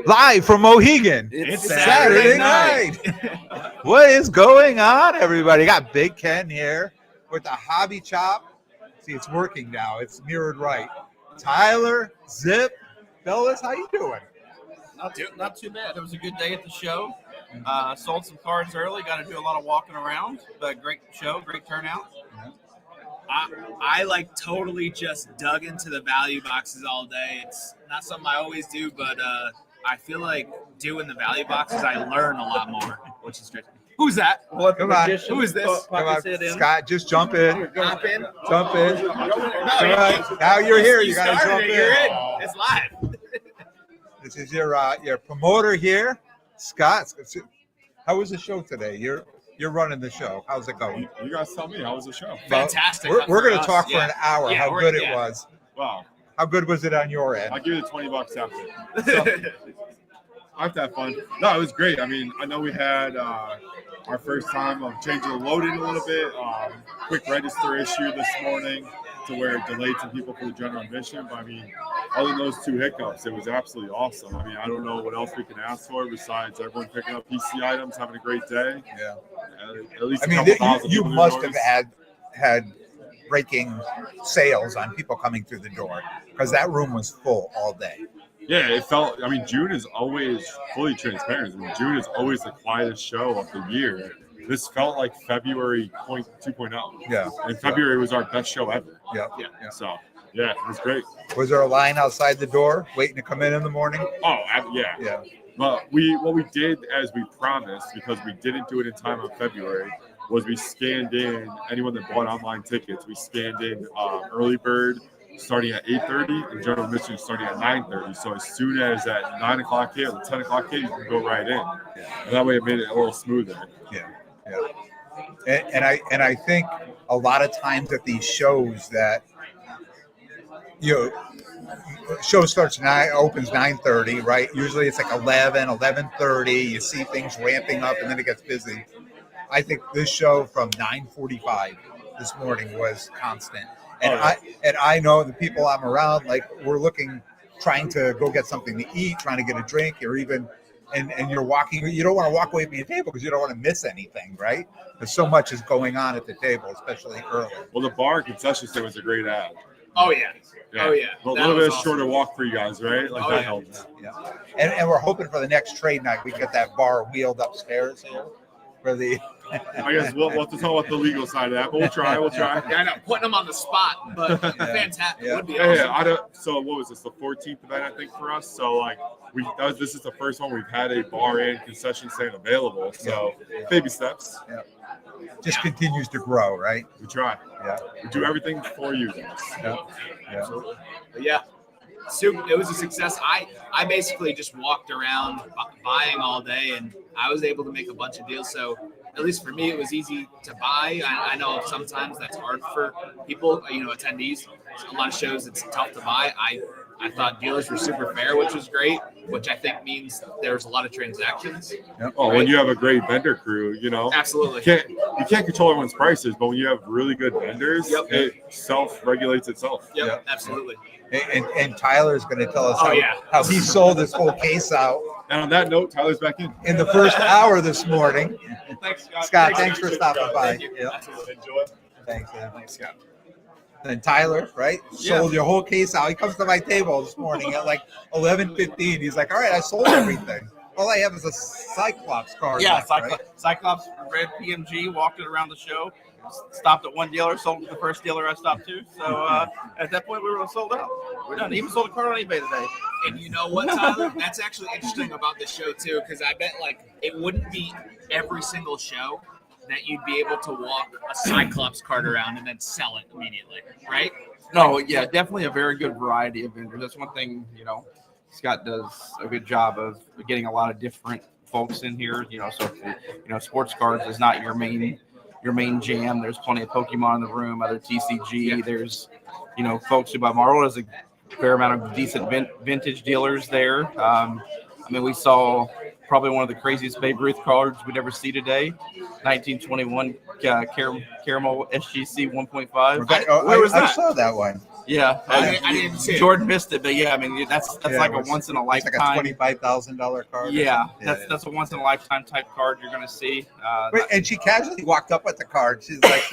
Live from Mohegan. It's Saturday night. What is going on, everybody? Got Big Ken here with the hobby chop. See, it's working now. It's mirrored right. Tyler, Zip, fellas, how you doing? Not too bad. It was a good day at the show. Sold some cards early. Got to do a lot of walking around. But great show, great turnout. I like totally just dug into the value boxes all day. It's not something I always do, but I feel like doing the value boxes, I learn a lot more, which is great. Who's that? Come on. Who is this? Come on, Scott, just jump in. Jump in. Jump in. No, Now you're here. You got to started jump it. in. You're in. It's live. This is your promoter here, Scott. How was the show today? You're running the show. How's it going? You guys tell me. How was the show? Fantastic. We're going to talk for an hour. Yeah, how good it was. Wow. How good was it on your end? I'll give you the $20 after. So, I have to have fun. No, it was great. I mean, I know we had our first time of changing the loading a little bit. Quick register issue this morning to where it delayed some people for the general admission. But I mean, other than those two hiccups, it was absolutely awesome. I mean, I don't know what else we can ask for besides everyone picking up PC items, having a great day. Yeah. At least I mean, you must have had breaking sales on people coming through the door because that room was full all day. Yeah, it felt. I mean, June is always fully transparent. I mean, June is always the quietest show of the year. This felt like February 2.0. Yeah. And February was our best show ever. Yeah. So, yeah, it was great. Was there a line outside the door waiting to come in the morning? Oh, yeah. Yeah. But what we did as we promised, because we didn't do it in time on February, was we scanned in anyone that bought online tickets. We scanned in early bird starting at 8:30 and general admission starting at 9:30. So as soon as that 9 o'clock hit or 10 o'clock hit, you can go right in. Yeah. And that way it made it a little smoother. Yeah. And I think a lot of times at these shows that show starts opens 9:30, right? Usually it's like 11:30. You see things ramping up and then it gets busy. I think this show from 9:45 this morning was constant. And I know the people I'm around, like we're trying to go get something to eat, trying to get a drink, or even, and you're walking, you don't want to walk away from your table because you don't want to miss anything, right? Because so much is going on at the table, especially early. Well, the bar concession stand was a great ad. Oh, yeah. Oh, yeah. Well, a little bit shorter walk for you guys, right? Like that helps. Yeah. And we're hoping for the next trade night we get that bar wheeled upstairs here for the. I guess we'll have to talk about the legal side of that, but we'll try. Yeah, I know, putting them on the spot, but fantastic. Yeah. Would be awesome. So what was this? The 14th event, I think, for us. So like this is the first one we've had a bar and concession stand available. So baby steps. Yeah. Just continues to grow, right? We try. Yeah. We do everything for you guys. Yeah. Absolutely. Yeah. It was a success. I basically just walked around buying all day, and I was able to make a bunch of deals. So at least for me, it was easy to buy. I know sometimes that's hard for people, attendees. A lot of shows, it's tough to buy. I thought dealers were super fair, which was great, which I think means there's a lot of transactions. Yep. Oh, right? When you have a great vendor crew, Absolutely. You can't control everyone's prices, but when you have really good vendors, it self-regulates itself. Yep. Absolutely. And Tyler's going to tell us how he sold his whole case out. And on that note, Tyler's back in the first hour this morning. Thanks, Scott. Thanks for stopping by. Thank you. Absolutely. Enjoy. Thanks, Scott. And Tyler, right, sold your whole case out. He comes to my table this morning at like 11:15. He's like, all right, I sold everything. All I have is a Cyclops card. Yeah, left, Cyclops red PMG, walked it around the show. Stopped at one dealer, sold to the first dealer I stopped to. So at that point, we were sold out. We're done. Even sold a car on eBay today. And you know what, Tyler? That's actually interesting about this show, too, because I bet, it wouldn't be every single show that you'd be able to walk a Cyclops card around and then sell it immediately, right? No, yeah, definitely a very good variety of vendors. That's one thing, Scott does a good job of getting a lot of different folks in here. So sports cards is not your main jam. There's plenty of Pokemon in the room, other TCG. There's, folks who buy Marvel. There's a fair amount of decent vintage dealers there. We saw probably one of the craziest Babe Ruth cards we'd ever see today. 1921 Caramel SGC 1.5. I saw that one. Yeah, I didn't see it. Jordan missed it, but yeah, I mean that's Yeah, like it was- a once in a It's like a lifetime. $25,000 card. or Yeah, something. that's a once in a lifetime type card you're going to see. Wait, and she casually walked up with the card. She's like,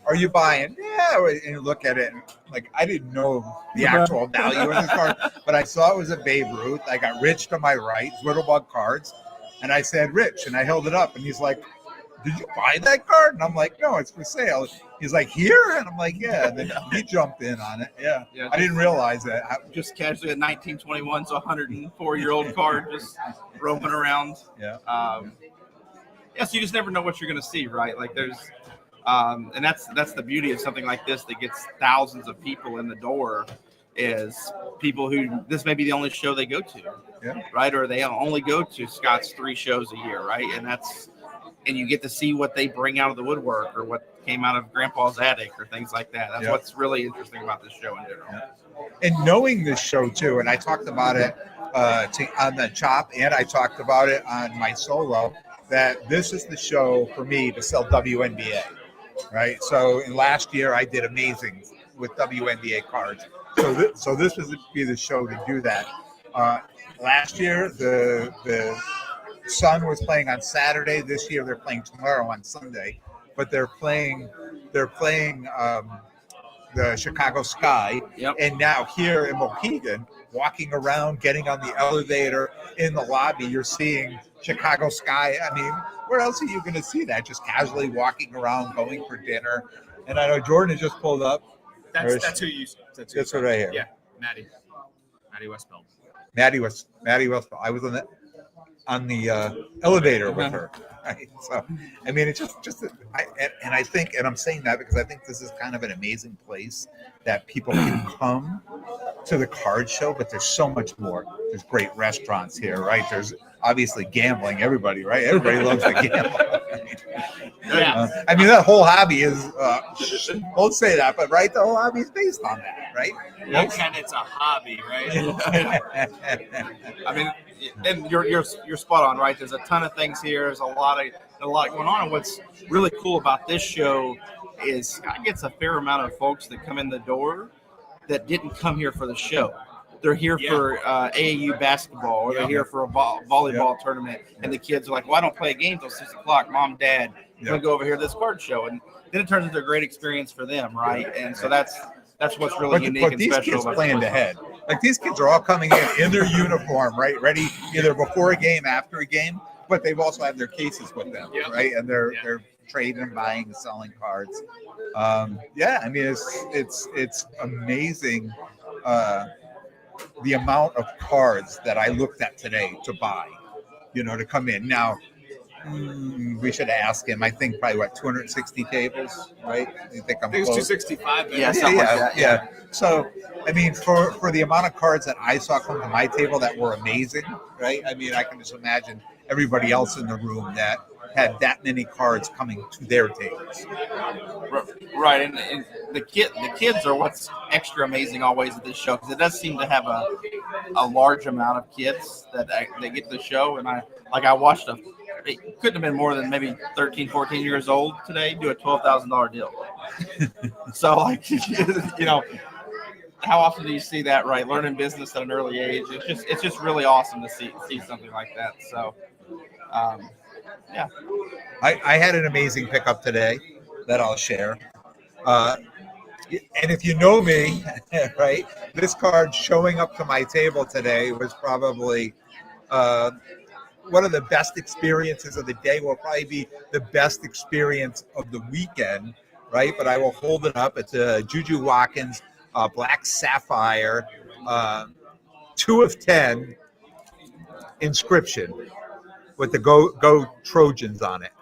"Are you buying?" Yeah, and you look at it, and like I didn't know the actual value of this card, but I saw it was a Babe Ruth. I got Rich to my right, Zwittlebug cards, and I said Rich, and I held it up, and he's like, "Did you buy that card?" And I'm like, "No, it's for sale." He's like, "Here?" And I'm like, "Yeah." And then he jumped in on it. Yeah, Yeah, I didn't realize that. just casually a 1921, so 104-year-old card just roaming around. Yeah. Yeah, so you just never know what you're going to see, right? Like there's, and that's the beauty of something like this that gets thousands of people in the door. Is people who this may be the only show they go to, Yeah. right? Or they only go to Scott's 3 shows a year, right? And you get to see what they bring out of the woodwork or what came out of Grandpa's attic or things like that. That's Yeah. what's really interesting about this show in general. Yeah. And knowing this show too, and I talked about it on the Chop, and I talked about it on my solo, that this is the show for me to sell WNBA, right? So in last year I did amazing with WNBA cards. So this would be the show to do that. Last year the Sun was playing on Saturday. This year they're playing tomorrow on Sunday, but they're playing the Chicago Sky. Yep. And now here in Mohegan, walking around, getting on the elevator in the lobby, you're seeing Chicago Sky. I mean, where else are you going to see that? Just casually walking around, going for dinner. And I know Jordan has just pulled up. That's who you. That's what I hear. Yeah, Maddie Westfeld. Maddie was. I was on the elevator with her. Right? So, I mean, it's just I think, and I'm saying that because I think this is kind of an amazing place that people can come to the card show, but there's so much more. There's great restaurants here, right? There's obviously gambling. Everybody, right? Everybody loves to gamble. Yeah. I mean, that whole hobby is. Won't say that, but right, the whole hobby is based on that, right? And it's a hobby, right? I mean, and you're spot on, right? There's a ton of things here. There's a lot going on. And what's really cool about this show is Scott gets a fair amount of folks that come in the door that didn't come here for the show. They're here for AAU basketball, or they're here for a volleyball tournament, and the kids are like, "Well, I don't play a game till 6 o'clock. Mom, Dad, I'm gonna go over here to this card show," and then it turns into a great experience for them, right? And so that's what's really unique but and these special. kids planned ahead. Like these kids are all coming in their uniform, right? Ready either before a game, after a game, but they've also had their cases with them, right? And they're trading and buying and selling cards. I mean it's amazing the amount of cards that I looked at today to buy, to come in. Now, we should ask him. I think probably 260 tables, right? You think I'm I think close? it's 265. Yeah, something like that. Yeah. So, I mean, for the amount of cards that I saw come to my table that were amazing, right? I mean, I can just imagine everybody else in the room that had that many cards coming to their tables. Right, and the kids are what's extra amazing always at this show, because it does seem to have a large amount of kids that get to the show. And I watched it couldn't have been more than maybe 13, 14 years old today do a $12,000 deal. So how often do you see that, right? Learning business at an early age. It's just really awesome to see something like that. So yeah. I had an amazing pickup today that I'll share. And if you know me, right, this card showing up to my table today was probably one of the best experiences of the day. Will probably be the best experience of the weekend, right? But I will hold it up. It's a Juju Watkins Black Sapphire 2 of 10 inscription with the Go Trojans on it,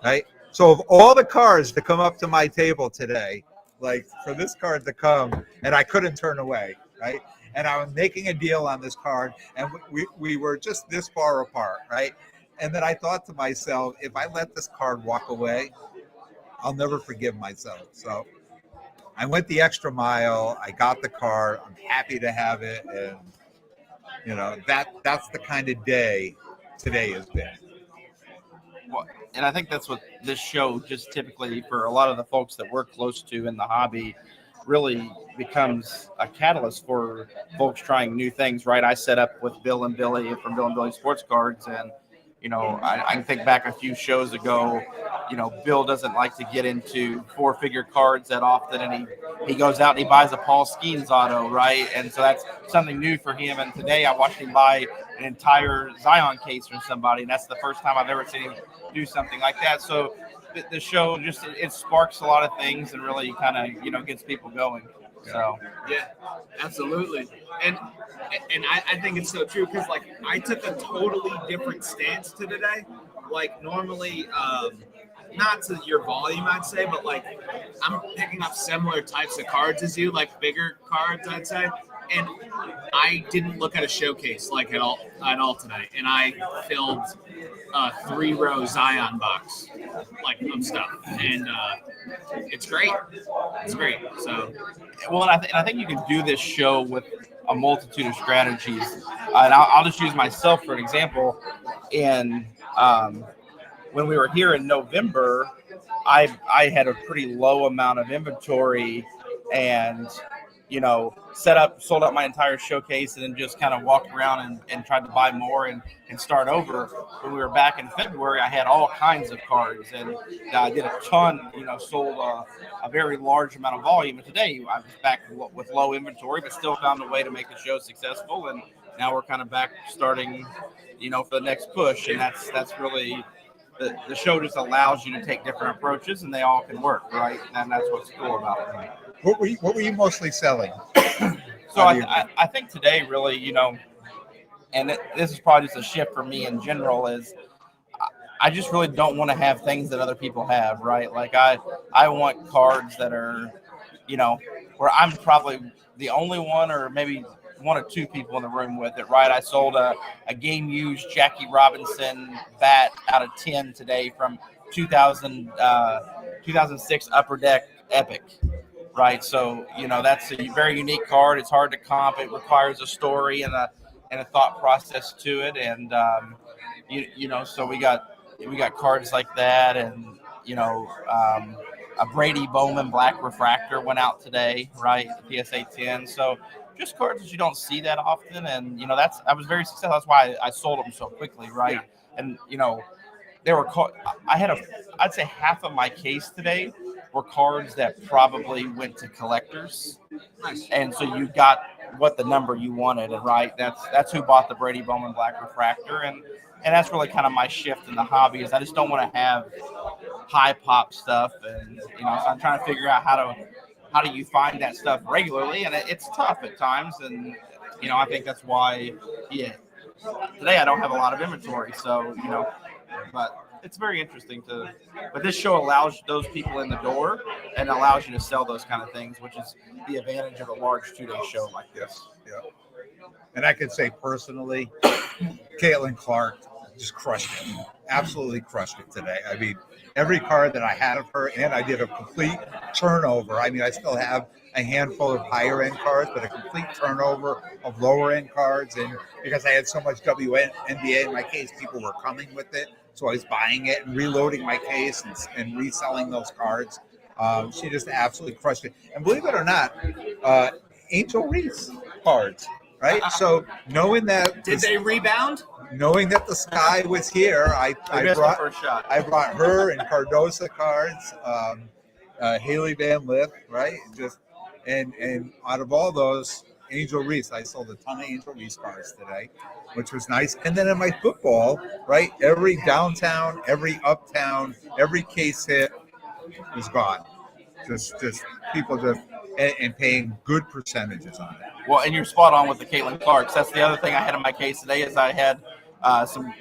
right? So of all the cards to come up to my table today, like for this card to come, and I couldn't turn away, right? And I was making a deal on this card, and we were just this far apart, right? And then I thought to myself, if I let this card walk away, I'll never forgive myself. So I went the extra mile. I got the card. I'm happy to have it, and that's the kind of day today has been. Well, and I think that's what this show just typically, for a lot of the folks that we're close to in the hobby, really becomes a catalyst for folks trying new things, right? I set up with Bill and Billy from Bill and Billy Sports Cards, and I can think back a few shows ago. Bill doesn't like to get into four-figure cards that often, and he goes out and he buys a Paul Skeens auto, right? And so that's something new for him. And today I watched him buy an entire Zion case from somebody, and that's the first time I've ever seen him do something like that. So the show just it sparks a lot of things and really kind of gets people going. So yeah, absolutely. And I think it's so true because like I took a totally different stance to today. Like normally, not to your volume, I'd say, but like I'm picking up similar types of cards as you, like bigger cards, I'd say. And I didn't look at a showcase like at all tonight, and I filled a 3-row Zion box like of stuff, and it's great. It's great. So, well, and I think you can do this show with a multitude of strategies, and I'll just use myself for an example. And when we were here in November, I had a pretty low amount of inventory, and sold out my entire showcase, and then just kind of walked around and tried to buy more and start over. When we were back in February, I had all kinds of cards, and I did a ton, sold a very large amount of volume. And today I was back with low inventory, but still found a way to make the show successful. And now we're kind of back starting, for the next push. And that's really the show just allows you to take different approaches, and they all can work, right? And that's what's cool about it. What were you mostly selling? So I think today really, and this is probably just a shift for me in general, is I just really don't want to have things that other people have, right? Like I want cards that are, where I'm probably the only one or maybe one or two people in the room with it, right? I sold a game used Jackie Robinson bat out of 10 today from 2006 Upper Deck Epic. Right, so that's a very unique card. It's hard to comp. It requires a story and a thought process to it, and so we got cards like that, and a Brady Bowman Black Refractor went out today, right? PSA 10. So just cards that you don't see that often, and I was very successful. That's why I sold them so quickly, right? Yeah. And there were I'd say half of my case today were cards that probably went to collectors. Nice. And so you got what the number you wanted, and right, that's who bought the Brady Bowman Black Refractor, and that's really kind of my shift in the hobby is I just don't want to have high pop stuff, and so I'm trying to figure out how do you find that stuff regularly, and it's tough at times, and I think that's why today I don't have a lot of inventory, so but it's very interesting but this show allows those people in the door and allows you to sell those kind of things, which is the advantage of a large 2-day show like this. Yeah. And I could say personally, Caitlin Clark just crushed it. Absolutely crushed it today. I mean, every card that I had of her, and I did a complete turnover. I mean, I still have a handful of higher end cards, but a complete turnover of lower end cards. And because I had so much WNBA in my case, people were coming with it. So I was buying it and reloading my case and reselling those cards. She just absolutely crushed it. And believe it or not, Angel Reese cards, right? So knowing that... Did they rebound? Knowing that the sky was here, I brought her and Cardosa cards, Haley Van Lith, right? And out of all those, Angel Reese, I sold a ton of Angel Reese cards today, which was nice. And then in my football, right, every downtown, every uptown, every case hit was gone. Just people and paying good percentages on it. Well, and you're spot on with the Caitlin Clarks. That's the other thing I had in my case today is I had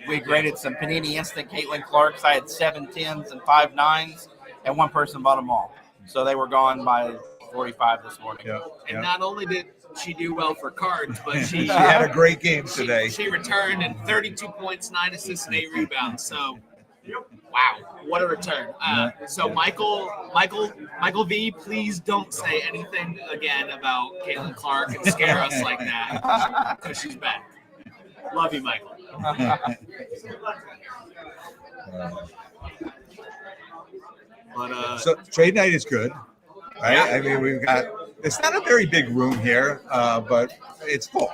we graded some Panini Instant Caitlin Clarks. I had 7 10s and 5 9s, and one person bought them all. So they were gone by 45 this morning. Yeah. And not only did she do well for cards, but she had a great game today. She returned in 32 points, 9 assists, and 8 rebounds. So, wow, what a return! So Michael V, please don't say anything again about Caitlin Clark and scare us like that because she's back. Love you, Michael. So trade night is good, right? Yeah. I mean, we've got It's not a very big room here, but it's full.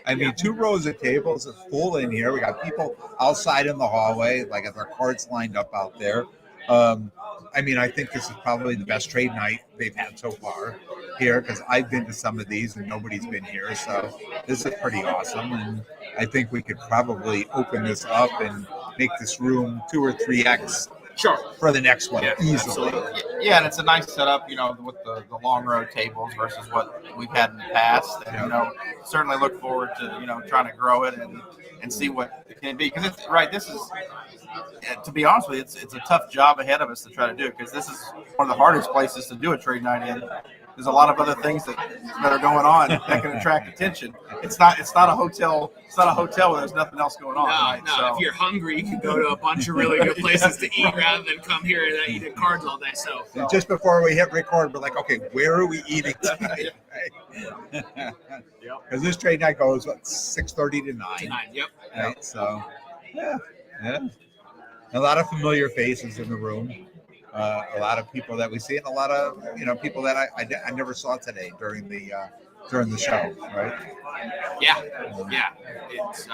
I mean, 2 rows of tables is full in here. We got people outside in the hallway, like at their carts lined up out there. I mean, I think this is probably the best trade night they've had so far here because I've been to some of these and nobody's been here. So this is pretty awesome. And I think we could probably open this up and make this room 2 or 3x Sure. for the next one Yeah, easily. absolutely. Yeah, and it's a nice setup, with the long row tables versus what we've had in the past. And, certainly look forward to, trying to grow it and see what it can be. Because it's right. This is, to be honest with you, it's a tough job ahead of us to try to do because this is one of the hardest places to do a trade night in. There's a lot of other things that are going on that can attract attention. It's not a hotel. It's not a hotel where there's nothing else going on. Right? No. So, If you're hungry, you can go to a bunch of really good places to eat rather than come here and eat at cards all day. So And just before we hit record, we're like, okay, where are we eating tonight? Because this trade night goes 6:30 to 9. Yep. Right. So, yeah. A lot of familiar faces in the room. A lot of people that we see, and a lot of people that I never saw today during the show. Right. Yeah. It's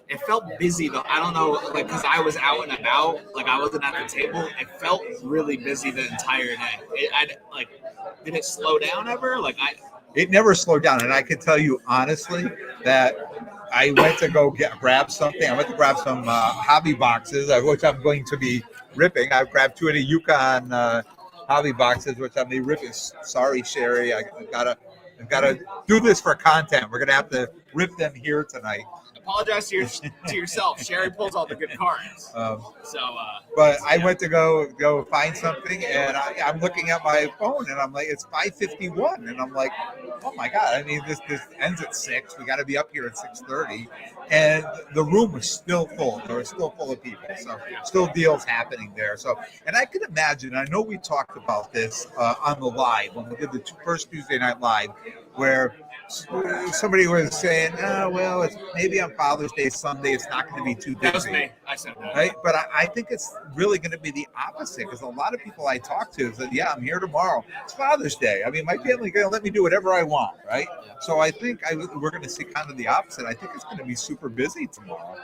it felt busy though. I don't know, like because I was out and about, like I wasn't at the table. It felt really busy the entire day. Did it slow down ever? It never slowed down, and I can tell you honestly that I went to go grab something. I went to grab some hobby boxes, which I'm going to be ripping. I've grabbed 2 of the Yukon hobby boxes, which I'm going to be ripping. Sorry, Sherry, I've got to do this for content. We're going to have to rip them here tonight. Apologize to yourself. Sherry pulls all the good cards. But I went to go find something, and I'm looking at my phone, and I'm like, it's 5:51, and I'm like, oh my god! I mean, this ends at 6. We got to be up here at 6:30, and the room was still full. There was still full of people, so still deals happening there. So, and I can imagine. I know we talked about this on the live when we did the first Tuesday night live, where somebody was saying, well, it's maybe on Father's Day Sunday, it's not going to be too busy. That was me. I said that. Right? But I think it's really going to be the opposite because a lot of people I talk to said, yeah, I'm here tomorrow. It's Father's Day. I mean, my family going to let me do whatever I want, right? So I think we're going to see kind of the opposite. I think it's going to be super busy tomorrow.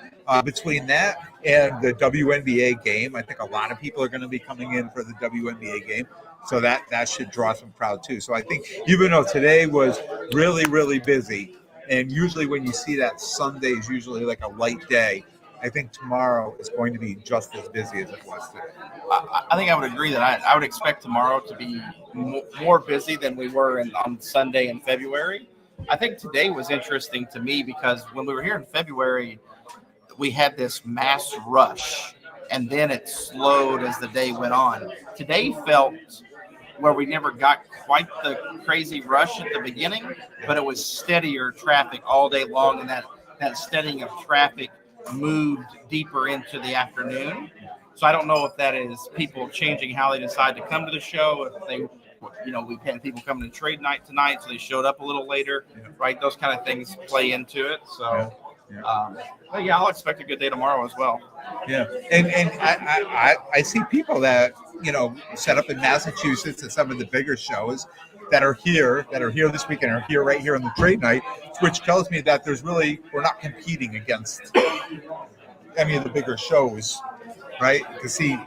Between that and the WNBA game, I think a lot of people are going to be coming in for the WNBA game. So that should draw some crowd too. So I think even though today was really, really busy, and usually when you see that Sunday is usually like a light day, I think tomorrow is going to be just as busy as it was today. I think I would agree that I would expect tomorrow to be more busy than we were on Sunday in February. I think today was interesting to me because when we were here in February, we had this mass rush, and then it slowed as the day went on. Today felt where we never got quite the crazy rush at the beginning, but it was steadier traffic all day long, and that steadying of traffic moved deeper into the afternoon. So I don't know if that is people changing how they decide to come to the show, if they, we've had people coming to trade night tonight, so they showed up a little later, right? Those kind of things play into it. So, but yeah, I'll expect a good day tomorrow as well. Yeah, and I see people that set up in Massachusetts at some of the bigger shows that are here this weekend, are here right here on the trade night, which tells me that we're not competing against any of the bigger shows, right? To see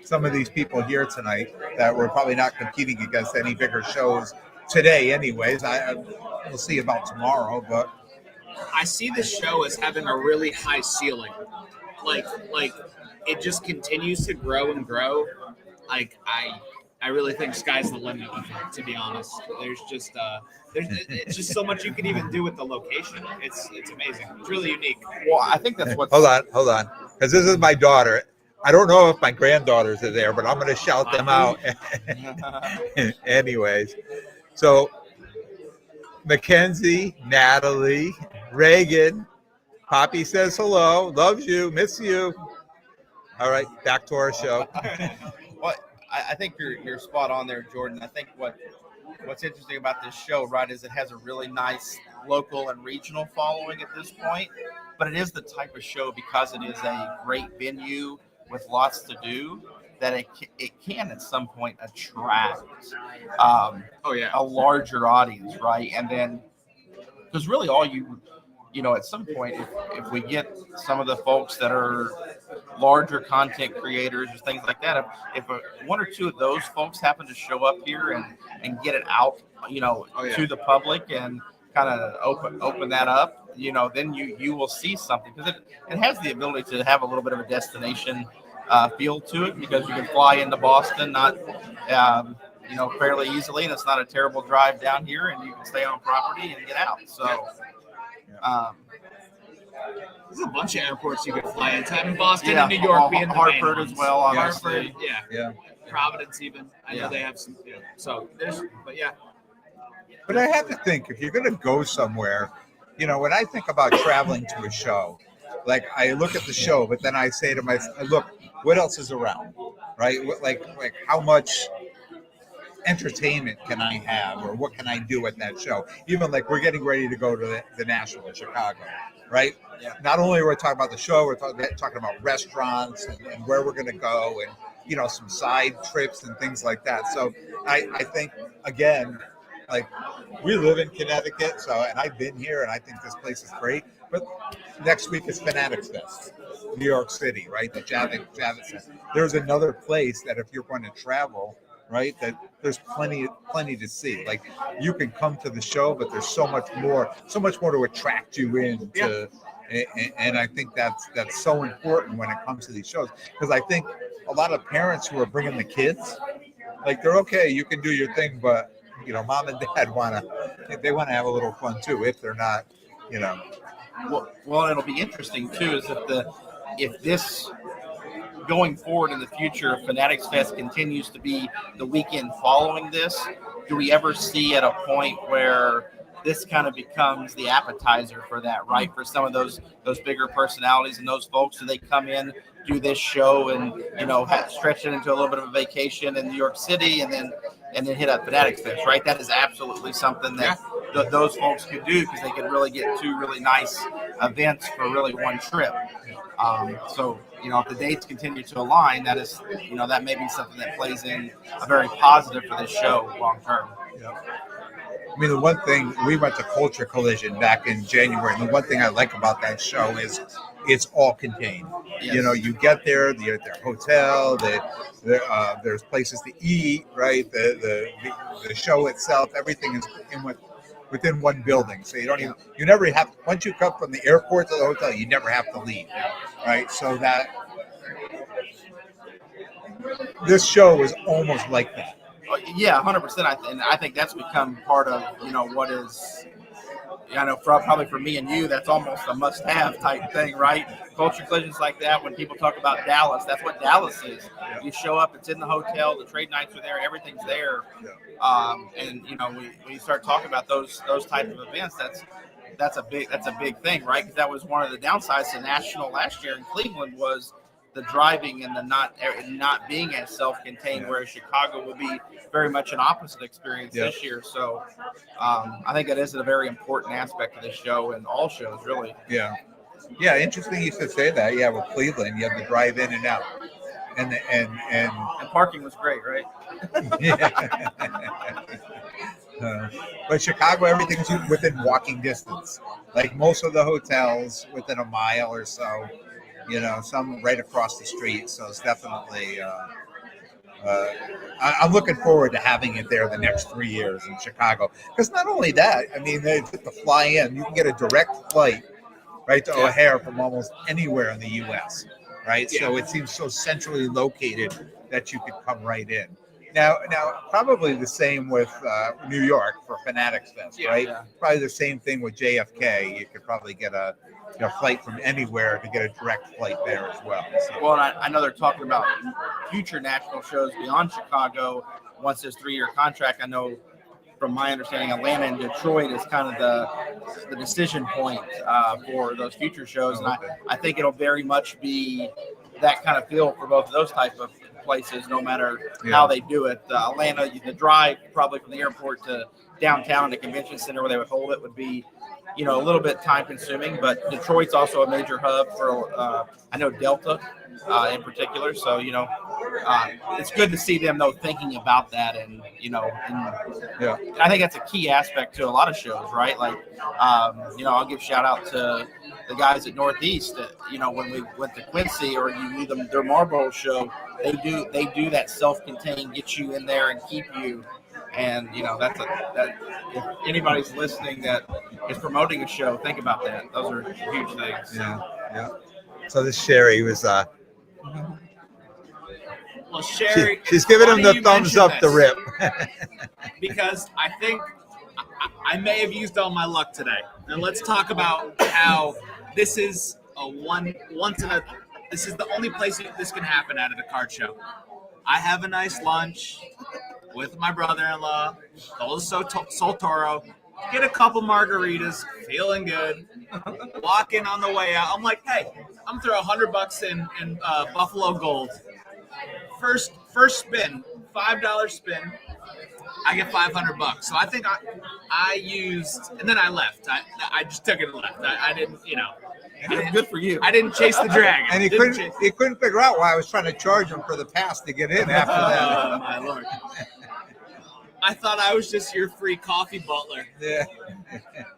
some of these people here tonight that we're probably not competing against any bigger shows today, anyways. We'll see about tomorrow, but I see this show as having a really high ceiling. Like it just continues to grow and grow. I really think sky's the limit with it, to be honest. There's just it's just so much you can even do with the location. It's amazing. It's really unique. Well, I think that's what. Hold on, because this is my daughter. I don't know if my granddaughters are there, but I'm going to shout them out. Anyways, so Mackenzie, Natalie, Reagan, Poppy says hello, loves you, miss you. All right, back to our show. Well, I think you're spot on there, Jordan. I think what's interesting about this show, right, is it has a really nice local and regional following at this point, but it is the type of show because it is a great venue with lots to do. that it can at some point attract Oh yeah. a larger audience, right? And then because really all at some point, if we get some of the folks that are larger content creators or things like that, if one or two of those folks happen to show up here and get it out, to the public and kind of open that up, then you will see something, because it has the ability to have a little bit of a destination feel to it, because you can fly into Boston, not fairly easily, and it's not a terrible drive down here, and you can stay on property and get out. So. There's a bunch of airports you could fly into. I mean, Boston and New York being the Hartford main as ones. well, obviously. Hartford, yeah. Providence even. I know they have some. So but yeah. But I have to think, if you're going to go somewhere, when I think about traveling to a show, like I look at the show, but then I say to myself, look, what else is around, right? Like how much entertainment can I have, or what can I do at that show? Even like we're getting ready to go to the National in Chicago, right? Yeah. Not only are we talking about the show, we're talking about restaurants and where we're going to go, and some side trips and things like that. So I think, again, like we live in Connecticut, and I've been here, and I think this place is great. But next week is Fanatics Fest, New York City, right? The Javits. There's another place that if you're going to travel, right, that there's plenty to see. Like you can come to the show, but there's so much more to attract you in. And I think that's so important when it comes to these shows, because I think a lot of parents who are bringing the kids, like they're okay, you can do your thing, but mom and dad want to have a little fun too, if they're not, Well, it'll be interesting too, is if this going forward in the future, Fanatics Fest continues to be the weekend following this, do we ever see at a point where this kind of becomes the appetizer for that, right? For some of those bigger personalities and those folks, do they come in, do this show, and stretch it into a little bit of a vacation in New York City, and then hit up Fanatics Fest, right? That is absolutely something that those folks could do, because they could really get two really nice events for really one trip. So if the dates continue to align, that is that may be something that plays in a very positive for this show long term. Yeah. I mean, the one thing, we went to Culture Collision back in January, and the one thing I like about that show is it's all contained. Yes. You get there, their hotel, there's places to eat, right? The show itself, everything is within one building. So you never have, once you come from the airport to the hotel, you never have to leave, right? So that this show is almost like that. Yeah, 100%. And I think that's become part of what is. I know probably for me and you, that's almost a must-have type thing, right? Culture collisions like that. When people talk about Dallas, that's what Dallas is. You show up, it's in the hotel, the trade nights are there, everything's there. And when you start talking about those type of events, that's a big thing, right? Because that was one of the downsides to National last year in Cleveland, was the driving and the not being as self-contained, whereas Chicago will be very much an opposite experience this year. So I think that is a very important aspect of this show, and all shows really. Yeah, interesting you should say that. Yeah, with Cleveland, you have to drive in and out, and parking was great, right? Yeah. But Chicago, everything's within walking distance. Like most of the hotels within a mile or so. Some right across the street. So it's definitely, I'm looking forward to having it there the next 3 years in Chicago. Because not only that, I mean, they get to fly in. You can get a direct flight right to O'Hare from almost anywhere in the U.S., right? Yeah. So it seems so centrally located that you could come right in. Now, probably the same with New York for Fanatics Fest, right? Yeah. Probably the same thing with JFK. You could probably get a flight from anywhere to get a direct flight there as well. So. Well, I know they're talking about future national shows beyond Chicago once this 3-year contract. I know, from my understanding, Atlanta and Detroit is kind of the decision point for those future shows, and I think it'll very much be that kind of feel for both of those type of places, no matter how they do it. Atlanta, the drive probably from the airport to downtown, the convention center where they would hold it, would be a little bit time consuming, but Detroit's also a major hub for, I know Delta in particular. So, it's good to see them though thinking about that. And, Yeah. I think that's a key aspect to a lot of shows, right? Like, I'll give shout out to the guys at Northeast that, when we went to Quincy or you do their Marlboro show, they do that self-contained, get you in there and keep you. And that if anybody's listening that is promoting a show, think about that. Those are huge things. Yeah. So this Sherry was Well, Sherry, she's giving him funny the you thumbs mention up the this, rip. because I think I may have used all my luck today. And let's talk about how this is this is the only place this can happen at a card show. I have a nice lunch with my brother-in-law, Sol Toro, get a couple margaritas, feeling good, walk in on the way out. I'm like, hey, I'm throw $100 in Buffalo Gold. First spin, $5 spin, I get $500. So I think I used, and then I left. I just took it and left. I didn't, Good for you. I didn't chase the dragon. And he couldn't figure out why I was trying to charge him for the pass to get in after that. Oh my Lord. I thought I was just your free coffee butler. Yeah.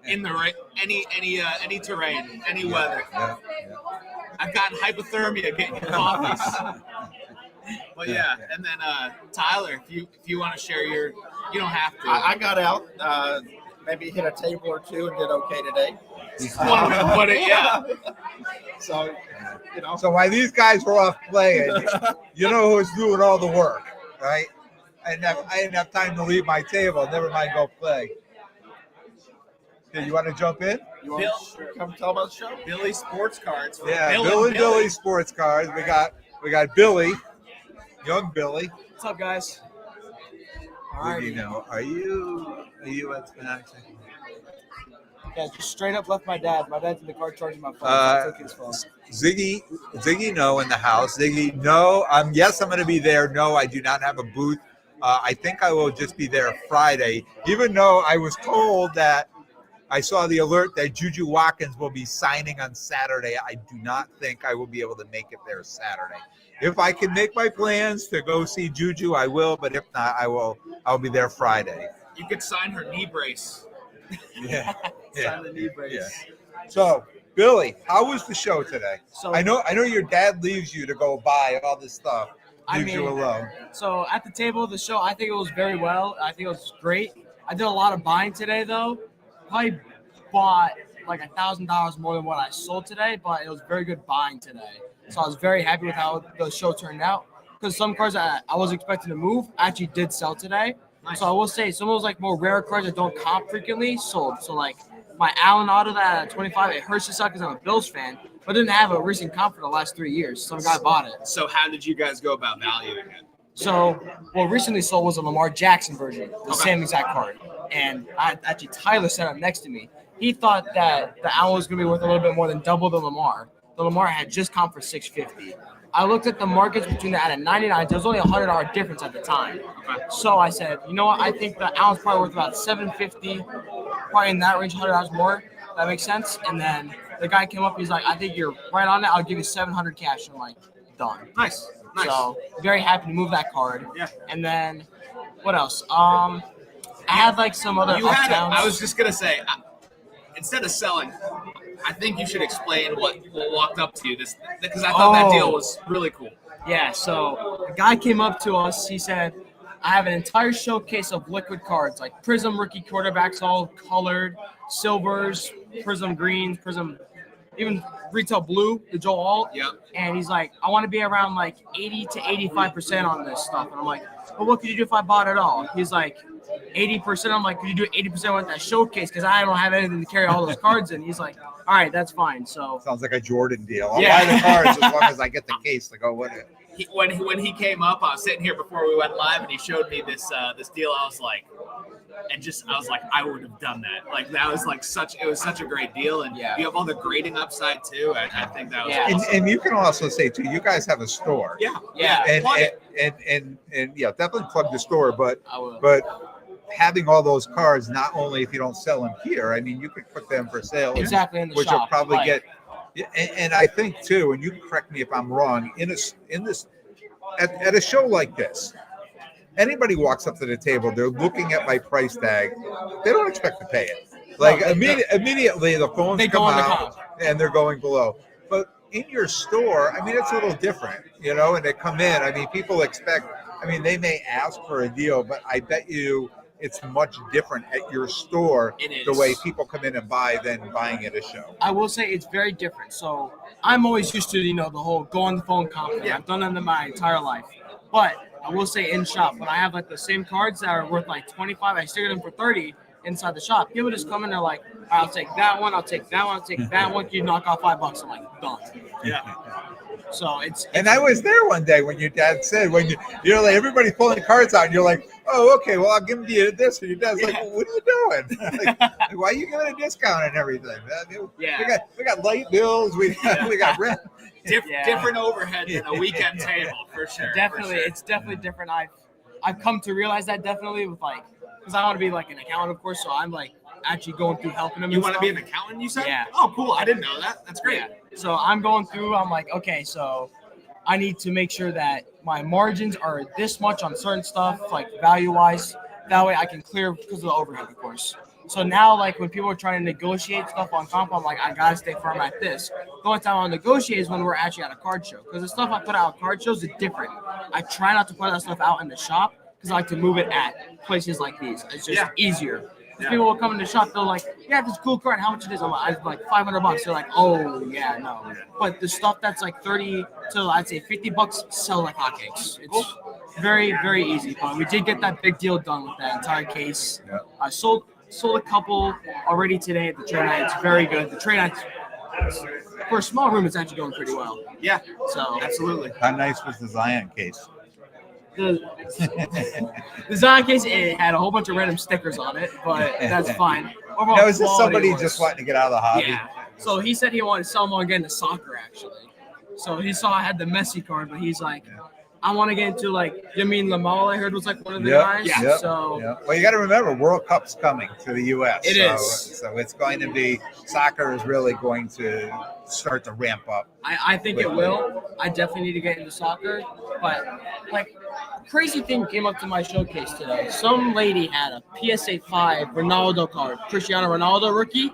In the any terrain, any weather. Yeah. I've gotten hypothermia getting coffees. But yeah, and then Tyler, if you want to share you don't have to. I got out, maybe hit a table or two and did okay today. Yeah. So, So while these guys were off playing, you know who was doing all the work, right? I didn't have time to leave my table. Never mind, go play. Okay, you want to jump in? You want to come tell about the show? Billy Sports Cards. Yeah, Bill and Billy Sports Cards. We got Billy, young Billy. What's up, guys? What do you know? Are you at Snacks? Yeah, just straight up left my dad. My dad's in the car charging my phone. So I took his phone. Ziggy, no, in the house. Ziggy, no. Yes, I'm going to be there. No, I do not have a booth. I think I will just be there Friday, even though I was told that I saw the alert that Juju Watkins will be signing on Saturday. I do not think I will be able to make it there Saturday. If I can make my plans to go see Juju, I will. But if not, I'll be there Friday. You could sign her knee brace. Yeah. Sign the knee brace. Yeah. So, Billy, how was the show today? So I know your dad leaves you to go buy all this stuff. Leaves you alone. So at the table of the show, I think it was very well. I think it was great. I did a lot of buying today, though. Probably bought like $1,000 more than what I sold today, but it was very good buying today. So I was very happy with how the show turned out. Because some cards I was expecting to move actually did sell today. Nice. So I will say some of those like more rare cards that don't comp frequently sold. So like my Allen Auto that at 25, it hurts to suck because I'm a Bills fan, but didn't have a recent comp for the last 3 years. Some guy bought it. So how did you guys go about valuing it? So what recently sold was a Lamar Jackson version, the same exact card. And Tyler sat up next to me. He thought that the Allen was going to be worth a little bit more than double the Lamar. The Lamar had just comped for $650. I looked at the markets between that and 99. There was only a $100 difference at the time. So I said, you know what? I think the Allen's probably worth about $750, probably in that range, $100 more. That makes sense. And then the guy came up. He's like, I think you're right on it. I'll give you $700 cash. I'm like, done. Nice. So very happy to move that card. Yeah. And then what else? I had like some other uptowns. I was just gonna say, instead of selling, I think you should explain what walked up to you this, because I thought that deal was really cool. Yeah, so a guy came up to us. He said, I have an entire showcase of liquid cards, like Prism rookie quarterbacks, all colored, silvers, Prism greens, Prism, even retail blue, the Joe Alt. Yep. And he's like, I want to be around like 80 to 85% on this stuff. And I'm like, well, what could you do if I bought it all? He's like, 80%. I'm like, could you do 80% with that showcase? Because I don't have anything to carry all those cards in. He's like, all right, that's fine. So Sounds like a Jordan deal. I'll Yeah. buy the cards as long as I get the case to go with it. When he came up, I was sitting here before we went live, and he showed me this deal. I was like, I would have done that. Like that was like it was such a great deal, and Yeah. you have all the grading upside too. I think that was Yeah. awesome. And you can also say too, you guys have a store. Yeah. Yeah. And Plug it. and yeah, definitely plug the store, but I will. but having all those cards, not only if you don't sell them here, I mean, you could put them for sale, Exactly in the which shop. will probably Like, get. And I think too, and you correct me if I'm wrong, in this at a show like this, anybody walks up to the table, they're looking at my price tag, they don't expect to pay it. Like immediately the phones They go come on the out and they're going below. But in your store, I mean, it's a little different, and they come in. I mean, people expect. I mean, they may ask for a deal, but I bet you it's much different at your store It the is. way people come in and buy than buying at a show. I will say it's very different. So I'm always used to, the whole go on the phone company. I've done that my entire life. But I will say in shop, when I have like the same cards that are worth like 25, I stick them for 30 inside the shop. People just come in, they're like, I'll take that one, I'll take that one, I'll take that one. Can you knock off $5? I'm like, done. Yeah. So it's And I was there one day when your dad said, when you're like, everybody's pulling cards out, and you're like, oh, okay, well, I'll give you this. And your dad's like, well, what are you doing? Like, why are you giving a discount and everything? Yeah. We got light bills, we got rent. Different overhead than a weekend table, for sure. definitely, for sure. it's definitely different. I've come to realize that definitely with because I want to be like an accountant, of course. So I'm like actually going through helping them. You and want to stuff. be an accountant, you said? Yeah. Oh, cool. I didn't know that. That's great. Yeah. So I'm going through. I'm like, okay, so I need to make sure that my margins are this much on certain stuff, like value-wise. That way I can clear because of the overhead, of course. So now, like when people are trying to negotiate stuff on comp, I'm like, I gotta stay firm at this. The only time I'll negotiate is when we're actually at a card show, because the stuff I put out at card shows is different. I try not to put that stuff out in the shop because I like to move it at places like these. It's just easier. Yeah. People will come in the shop, they're like, yeah, this cool card, how much it is? I'm like, $500. They're like, oh yeah, no. But the stuff that's like 30 to I'd say $50 sell like hotcakes. It's very, very easy. But we did get that big deal done with that entire case. Yeah. I sold a couple already today at the trade night. It's very good. The trade night for a small room, it's actually going pretty well. Yeah. So Absolutely. How nice was the Zion case? the Zion case, it had a whole bunch of random stickers on it, but that's fine. Overall Now, is this quality somebody was- just wanting to get out of the hobby? Yeah. So he said he wanted to sell them on getting into soccer, actually. So he saw I had the Messi card, but he's like, I want to get into like Yamin Lamal. I heard was like one of the guys. Yep, So yep. Well, you got to remember, World Cup's coming to the U.S. It is. So it's going to be soccer is really going to start to ramp up. I think it will. I definitely need to get into soccer, but like crazy thing came up to my showcase today. Some lady had a PSA 5 Ronaldo card, Cristiano Ronaldo rookie.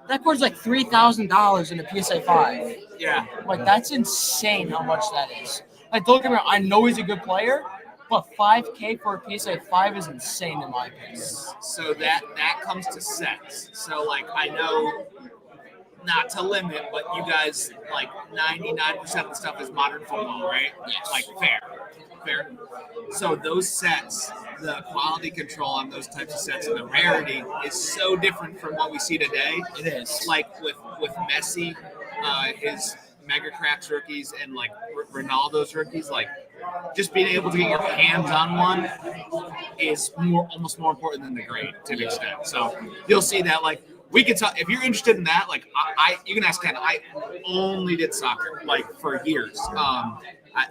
That card's like $3,000 in a PSA 5. Yeah. Like that's insane how much that is. Like don't get me wrong, I know he's a good player, but $5K for a PSA 5 is insane in my opinion. So that comes to sets. So like I know, not to limit, but you guys like 99% of the stuff is modern football, right? Yes. Like fair. So those sets, the quality control on those types of sets and the rarity is so different from what we see today. It is. Like with Messi, his Mega Cracks rookies and like Ronaldo's rookies, like just being able to get your hands on one is almost more important than the grade to an extent. So you'll see that like we can talk if you're interested in that. Like you can ask Ken. I only did soccer like for years.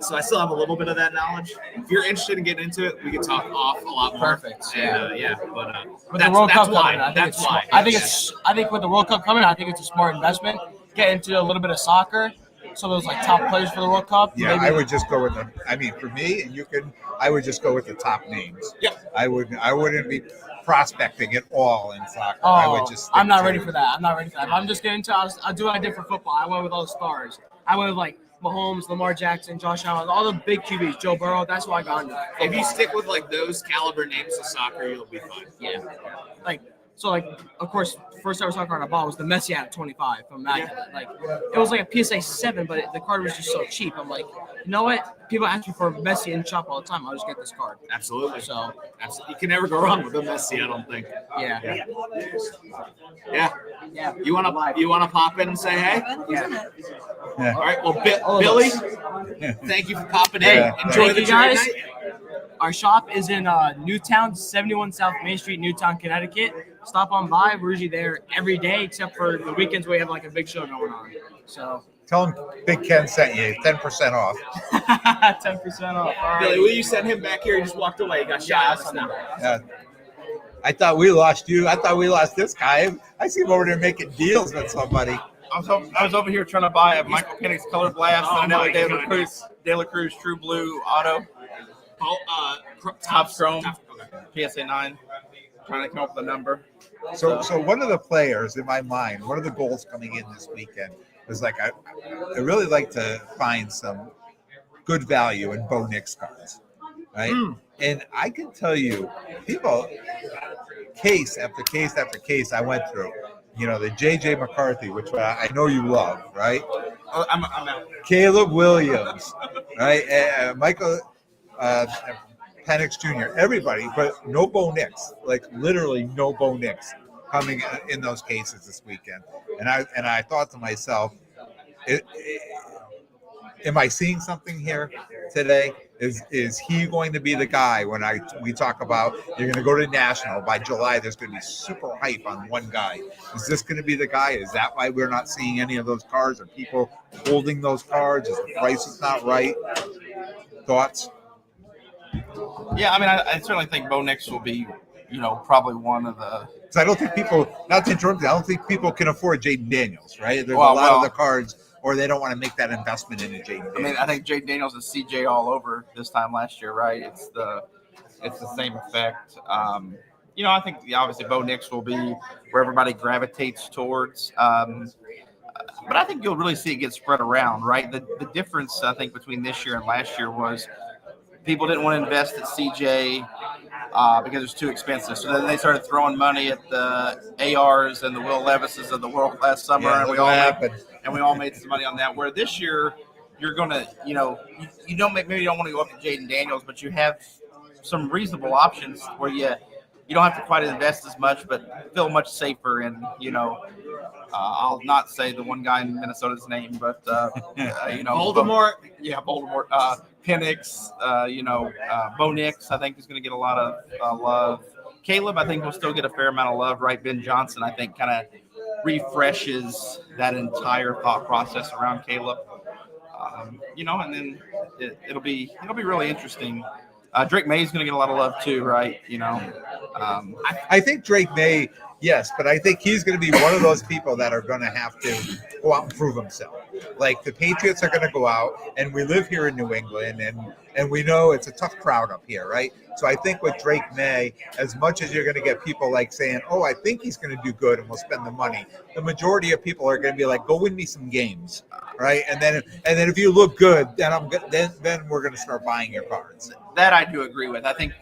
So I still have a little bit of that knowledge. If you're interested in getting into it, we can talk off a lot more. Perfect. And, With the World that's Cup why. coming, I think That's it's why. smart. I think with the World Cup coming, I think it's a smart investment. Get into a little bit of soccer. Some of those like top players for the World Cup. Yeah, maybe. I would just go with them. I mean, for me, and you can. I would just go with the top names. Yeah. I wouldn't be prospecting at all in soccer. I would just. stick I'm not to- ready for that. If I'm just getting into, I'll do what I did for football. I went with all the stars. I went with like Mahomes, Lamar Jackson, Josh Allen, all the big QBs, Joe Burrow. That's what I got into. If you stick with like those caliber names of soccer, you'll be fine. Yeah. Of course, first ever soccer card I bought was the Messi at 25 from Immaculate. Like, it was like a PSA 7, but the card was just so cheap. I'm like, you know what? People ask me for Messi in shop all the time. I'll just get this card. Absolutely. So, Absolutely. You can never go wrong with a Messi, I don't think. yeah. Yeah. You wanna pop in and say hey? Yeah. Yeah. All right. Well, All of Billy, Yeah. thank you for popping Yeah. in. Enjoy Thank the you, trade guys. night. Our shop is in Newtown, 71 South Main Street, Newtown, Connecticut. Stop on by. We're usually there every day except for the weekends where we have like a big show going on. So Tell him Big Ken sent you 10% off. 10% off. All right. Billy, will you send him back here? He just walked away. He got Yeah, I'll shot. send him back. Yeah. I thought we lost you. I thought we lost this guy. I see him over there making deals with somebody. I was over here trying to buy a Michael Penix Color Blast and another De La Cruz True Blue Auto. Top Chrome, PSA 9. Trying to come up with a number. So one of the players in my mind, one of the goals coming in this weekend was like I really like to find some good value in Bo Nix cards, right? And I can tell you, people, case after case after case I went through. You know, the J.J. McCarthy, which I know you love, right? Oh, I'm out. Caleb Williams, right? Michael Penix Jr., everybody, but no Bo Nix, like literally no Bo Nix coming in those cases this weekend. And I thought to myself, am I seeing something here today? Is he going to be the guy when we talk about you're going to go to national by July? There's going to be super hype on one guy. Is this going to be the guy? Is that why we're not seeing any of those cards? Are people holding those cards? Is the price is not right? Thoughts? Yeah, I mean, I certainly think Bo Nix will be, probably one of the. Because I don't think people, not to interrupt you, I don't think people can afford Jaden Daniels, right? There's a lot of the cards, or they don't want to make that investment into Jaden Daniels. I mean, I think Jaden Daniels is CJ all over this time last year, right? It's the same effect. I think obviously Bo Nix will be where everybody gravitates towards. But I think you'll really see it get spread around, right? The difference, I think, between this year and last year was people didn't want to invest at CJ because it's too expensive. So then they started throwing money at the ARs and the Will Levises of the world last summer, and we all made some money on that. Where this year, you're gonna, you don't maybe you don't want to go up to Jaden Daniels, but you have some reasonable options where you don't have to quite invest as much, but feel much safer. And I'll not say the one guy in Minnesota's name, but Voldemort. Voldemort. Penix, Bo Nix, I think is going to get a lot of love. Caleb, I think will still get a fair amount of love, right? Ben Johnson, I think, kind of refreshes that entire thought process around Caleb. And then it'll be really interesting. Drake May is going to get a lot of love too, right? I think Drake May, yes, but I think he's going to be one of those people that are going to have to go out and prove himself. Like the Patriots are going to go out, and we live here in New England, and we know it's a tough crowd up here, right? So I think with Drake May, as much as you're going to get people like saying, "Oh, I think he's going to do good, and we'll spend the money," the majority of people are going to be like, "Go win me some games," right? And then if you look good, then then we're going to start buying your cards. That I do agree with. I think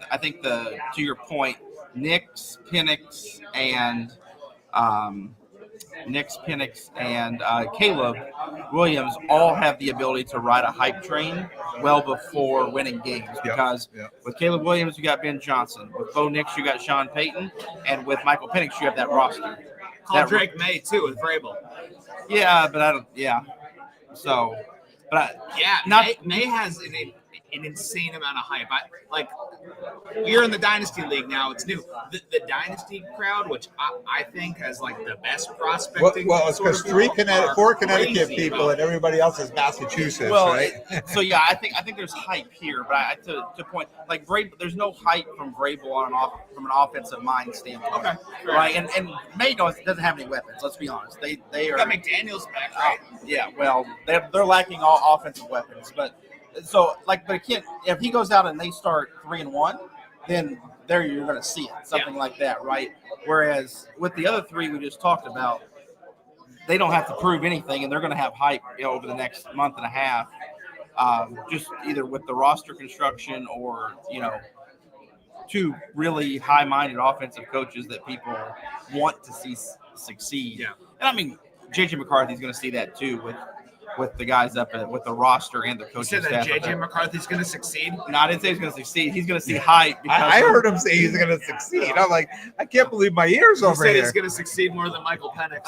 to your point, Nix, Penix, and Caleb Williams all have the ability to ride a hype train well before winning games. Because with Caleb Williams, you got Ben Johnson. With Bo Nix, you got Sean Payton. And with Michael Penix, you have that roster. Call Drake May, too, with Vrabel. Yeah, but I don't – yeah. So – but May has an insane amount of hype. We're in the Dynasty League now. It's new. The Dynasty crowd, which I think has like the best prospecting. Well, it's because 4 Connecticut people and everybody else is Massachusetts, right? So yeah, I think there's hype here, but to point like Vrabel, there's no hype from Vrabel from an offensive mind standpoint. Okay, right? And May doesn't have any weapons. Let's be honest. They are. Got McDaniels back, right? Yeah. Well, they're lacking all offensive weapons, but. So, but again, if he goes out and they start 3-1, then there you're going to see it, something like that, right? Whereas with the other three we just talked about, they don't have to prove anything, and they're going to have hype over the next month and a half, just either with the roster construction or two really high-minded offensive coaches that people want to see succeed. Yeah, and I mean, J.J. McCarthy is going to see that too with the guys up with the roster and the coaching staff. You said that J.J. McCarthy's going to succeed? No, I didn't say he's going to succeed. He's going to see hype. I heard him say he's going to succeed. I'm like, I can't believe my ears over here. He said he's going to succeed more than Michael Penix.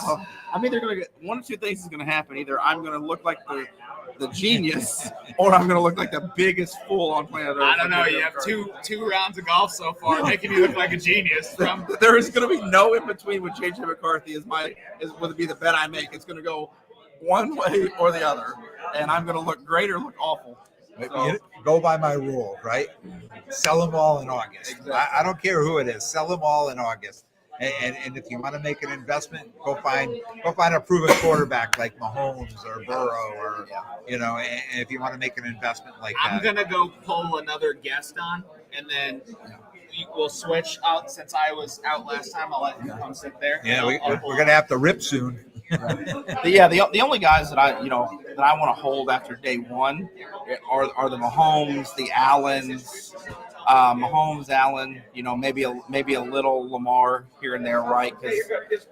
I mean, they're going to get one or two things is going to happen. Either I'm going to look like the genius, or I'm going to look like the biggest fool on planet Earth. I don't know. You have two rounds of golf so far, making you look like a genius. There is going to be no in between with J.J. McCarthy. Would be the bet I make. It's going to go one way or the other, and I'm going to look great or look awful. Go by my rule, right? Sell them all in August. I don't care who it is. Sell them all in August. And if you want to make an investment, go find a proven quarterback like Mahomes or Burrow or and if you want to make an investment like that. I'm gonna go pull another guest on, and then we'll switch out. Since I was out last time, I'll let you come sit there. Yeah, we're gonna have to rip soon. The only guys that I want to hold after day one are the Mahomes, the Allens. Mahomes, Allen, maybe a little Lamar here and there, right? Because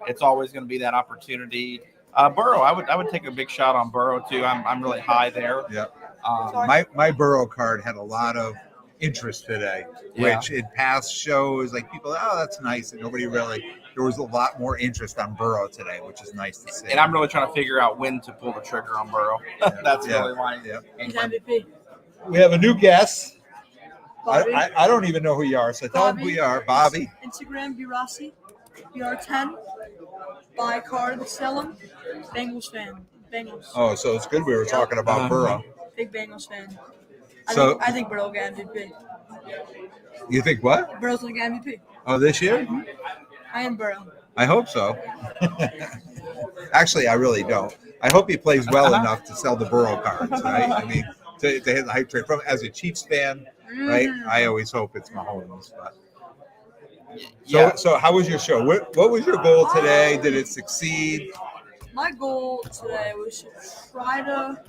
it's always going to be that opportunity. Burrow, I would take a big shot on Burrow too. I'm really high there. Yeah. My Burrow card had a lot of interest today, which in past shows, like people, that's nice, and nobody really. There was a lot more interest on Burrow today, which is nice to see. And I'm really trying to figure out when to pull the trigger on Burrow. That's really my. He's MVP. We have a new guest. I don't even know who you are, so tell them who you are, Bobby. Instagram, Birassi, BR10. Buy card, sell them. Bengals fan. Bengals. Oh, so it's good we were talking about Burrow. Big Bengals fan. I think Burrow will get MVP. You think what? Burrow's going to get MVP. Oh, this year? I am Burrow. I hope so. Actually, I really don't. I hope he plays well enough to sell the Burrow cards, right? I mean, to hit the hype trade. As a Chiefs fan, right? I always hope it's Mahomes. But. So how was your show? What was your goal today? Did it succeed? My goal today was to try to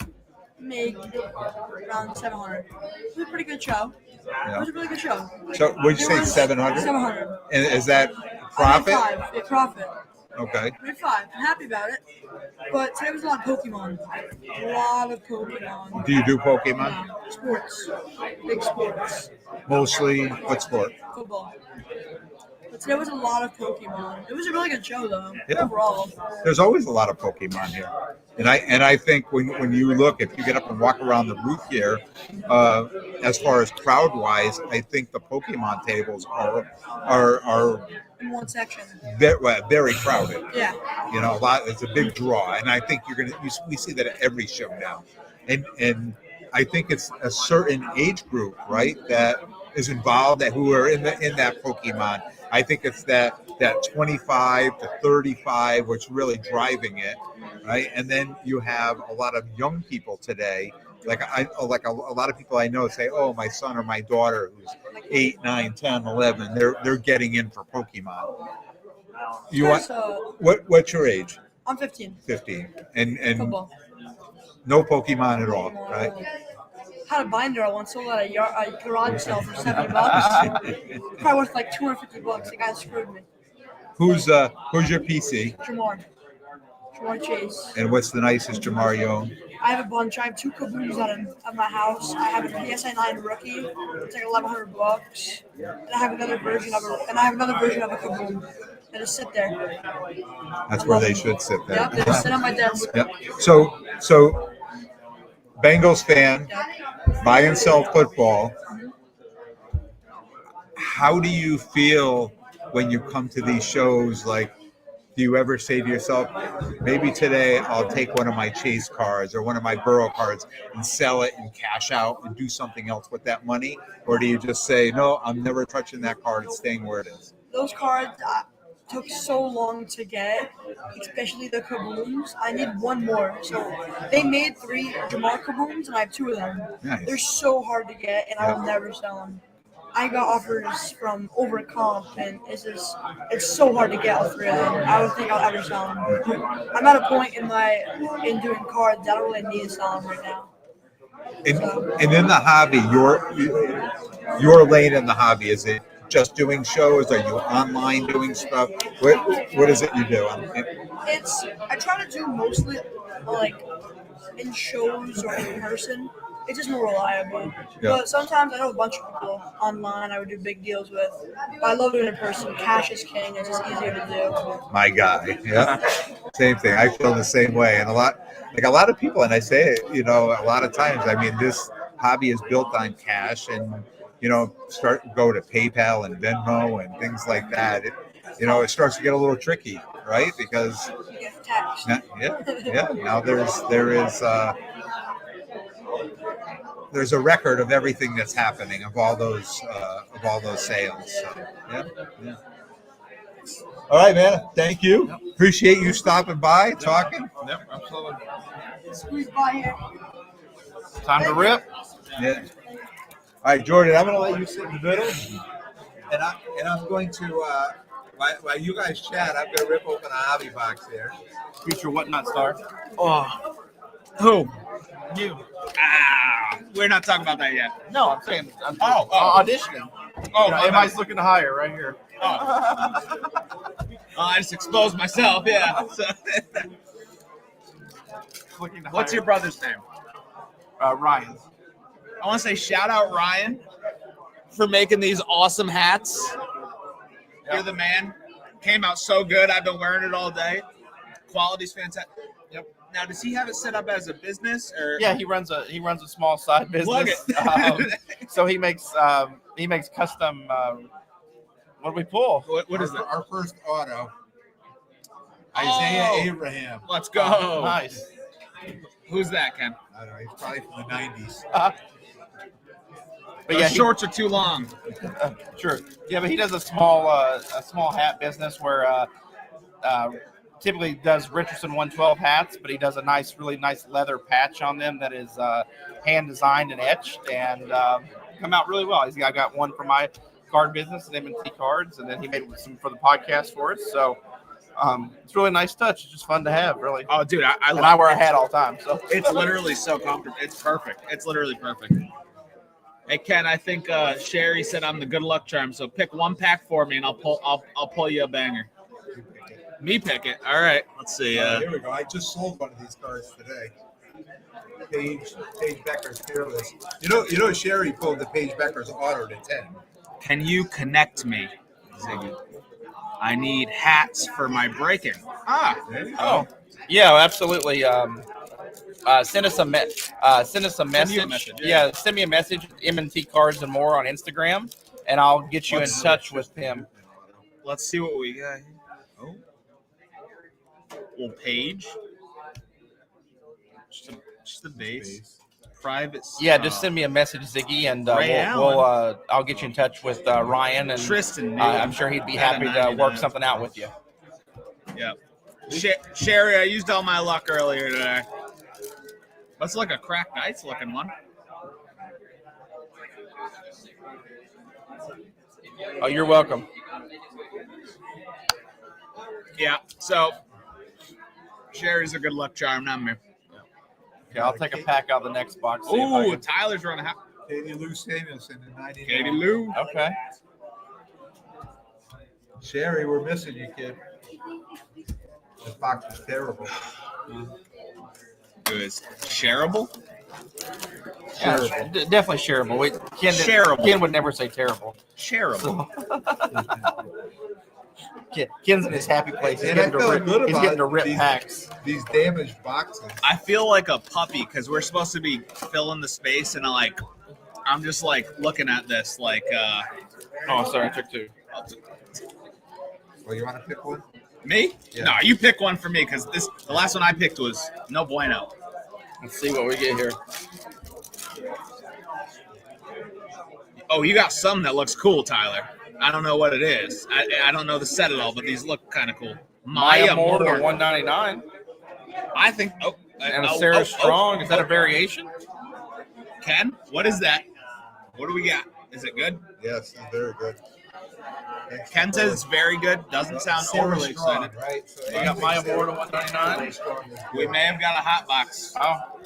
make around 700. It was a pretty good show. Yeah. It was a really good show. So what did you say, 700? 700. And is that profit? I made 5. Profit. Okay. I made 5. I'm happy about it. But today was a lot of Pokemon. A lot of Pokemon. Do you do Pokemon? Yeah. Sports. Big sports. Mostly what sport? Football. But today was a lot of Pokemon. It was a really good show, though. Yeah. Overall. There's always a lot of Pokemon here. And I think when you look, if you get up and walk around the booth here, as far as crowd wise, I think the Pokemon tables are in one section. Very crowded. Yeah. A lot. It's a big draw, and I think we see that at every show now, and I think it's a certain age group, right, that is involved who are in that Pokemon. I think it's that 25 to 35, which really driving it, right? And then you have a lot of young people today. Like a lot of people I know say, "Oh, my son or my daughter who's 8, 9, 10, 11, they're getting in for Pokemon." What's your age? I'm 15. 15, and Football. No Pokemon at all, right? Had a binder I once sold at a garage sale for $70. Probably worth like $250. The guy screwed me. Who's your PC? Jamar Chase. And what's the nicest Jamar you own? I have a bunch. I have 2 kabooms at my house. I have a PSI 9 rookie. It's like $1,100. And I have another version of a kaboom that just sit there. That's where they should sit there. Yep, they just sit on my desk. Yep. So Bengals fan, buy and sell football. How do you feel when you come to these shows? Like, do you ever say to yourself, maybe today I'll take one of my Chase cards or one of my Burrow cards and sell it and cash out and do something else with that money? Or do you just say, no, I'm never touching that card. It's staying where it is? Those cards took so long to get, especially the kabooms. I need one more. So they made 3 Jamar kabooms, and I have 2 of them. Nice. They're so hard to get, and I will never sell them. I got offers from Overcomp, and it's so hard to get all 3 of them. I don't think I'll ever sell them. I'm at a point in doing cards that I don't really need to sell them right now. And in the hobby, your lane in the hobby, is it just doing shows? Are you online doing stuff? What is it you do? I try to do mostly like in shows or in person. It's just more reliable. Yeah. But sometimes I know a bunch of people online I would do big deals with. But I love doing it in person. Cash is king. It's just easier to do. My guy. Yeah. Same thing. I feel the same way. And a lot of people, and I say it, a lot of times, I mean, this hobby is built on cash and, go to PayPal and Venmo and things like that. It starts to get a little tricky, right? Because You get taxed. now there is there's a record of everything that's happening of all those sales. So, yeah. All right, man. Thank you. Yep. Appreciate you stopping by, talking. Yep, absolutely. Squeeze by here. Time to rip. Yeah. All right, Jordan. I'm going to let you sit in the middle, and I'm going to while you guys chat, I'm going to rip open a hobby box here. Future whatnot star. Oh, who? You. We're not talking about that yet. No, I'm saying I'm auditioning. Oh, everybody's looking to hire right here. I just exposed myself. Yeah. So, Looking to what's hire. your brother's name? Ryan? I want to say shout out Ryan for making these awesome hats. You're the man. Came out so good. I've been wearing it all day. Quality's fantastic. Yep. Now, does he have it set up as a business or? Yeah, he runs a small side Plug business. it. So he makes custom. What do we pull? What is it? Our first auto. Isaiah Oh. Abraham. Let's go. Nice. Who's that, Ken? I don't know. He's probably from the 90s. But Those yeah, shorts are too long. sure. Yeah, but he does a small hat business where typically does Richardson 112 hats, but he does a really nice leather patch on them that is hand designed and etched and come out really well. I got one for my card business, M&T Cards, and then he made some for the podcast for us. So it's really nice touch. It's just fun to have, really. Oh, dude, I And I wear a hat all the time, so It's literally so comfortable. It's perfect. It's literally perfect. Hey Ken, I think Sherry said I'm the good luck charm. So pick one pack for me, and I'll pull you a banger. Me pick it. All right. Let's see. Here we go. I just sold one of these cards today. Paige Becker's Fearless. You know, Sherry pulled the Paige Becker's auto to 10. Can you connect me, Ziggy? I need hats for my breaking. There you go. oh yeah, absolutely. Send us a message. Yeah. Send me a message. M&T Cards and More on Instagram, and I'll get you in touch with him. Let's see what we got. Oh, well, Page. Just a base. Private. Yeah, just send me a message, Ziggy, and Ray Allen. I'll get you in touch with Ryan, and Tristan. I'm sure he'd be happy to work something out with you. Yeah. Sherry, I used all my luck earlier today. That's like a cracked ice looking one. Oh, you're welcome. Yeah. So Sherry's a good luck charm, not me. Okay, I'll take a pack out of the next box. see if I Ooh, can- Tyler's running out. Katie Lou Samuelson in 99. Katie Lou. Okay. Sherry, we're missing you, kid. This box was terrible. Good. Shareable? Yeah, definitely shareable. Shareable. Ken would never say terrible. Shareable. Ken's in his happy place. He's And I getting feel to good rip, he's about getting to rip these- packs. These damaged boxes. I feel like a puppy because we're supposed to be filling the space, and I'm just like looking at this like. Oh, sorry, I took two. Well, you want to pick one? Me? Yeah. No, you pick one for me because the last one I picked was no bueno. Let's see what we get here. Oh, you got some that looks cool, Tyler. I don't know what it is. I don't know the set at all, but these look kind of cool. Maya Moore to 199. I think. Oh, And a Sarah Strong. Is that a variation? Ken, what is that? What do we got? Is it good? Yes, it's very good. Ken says it's very good. Doesn't sound Sarah overly Strong, excited. right? So You got Maya Moore to 199. We may have got a hot box. Oh.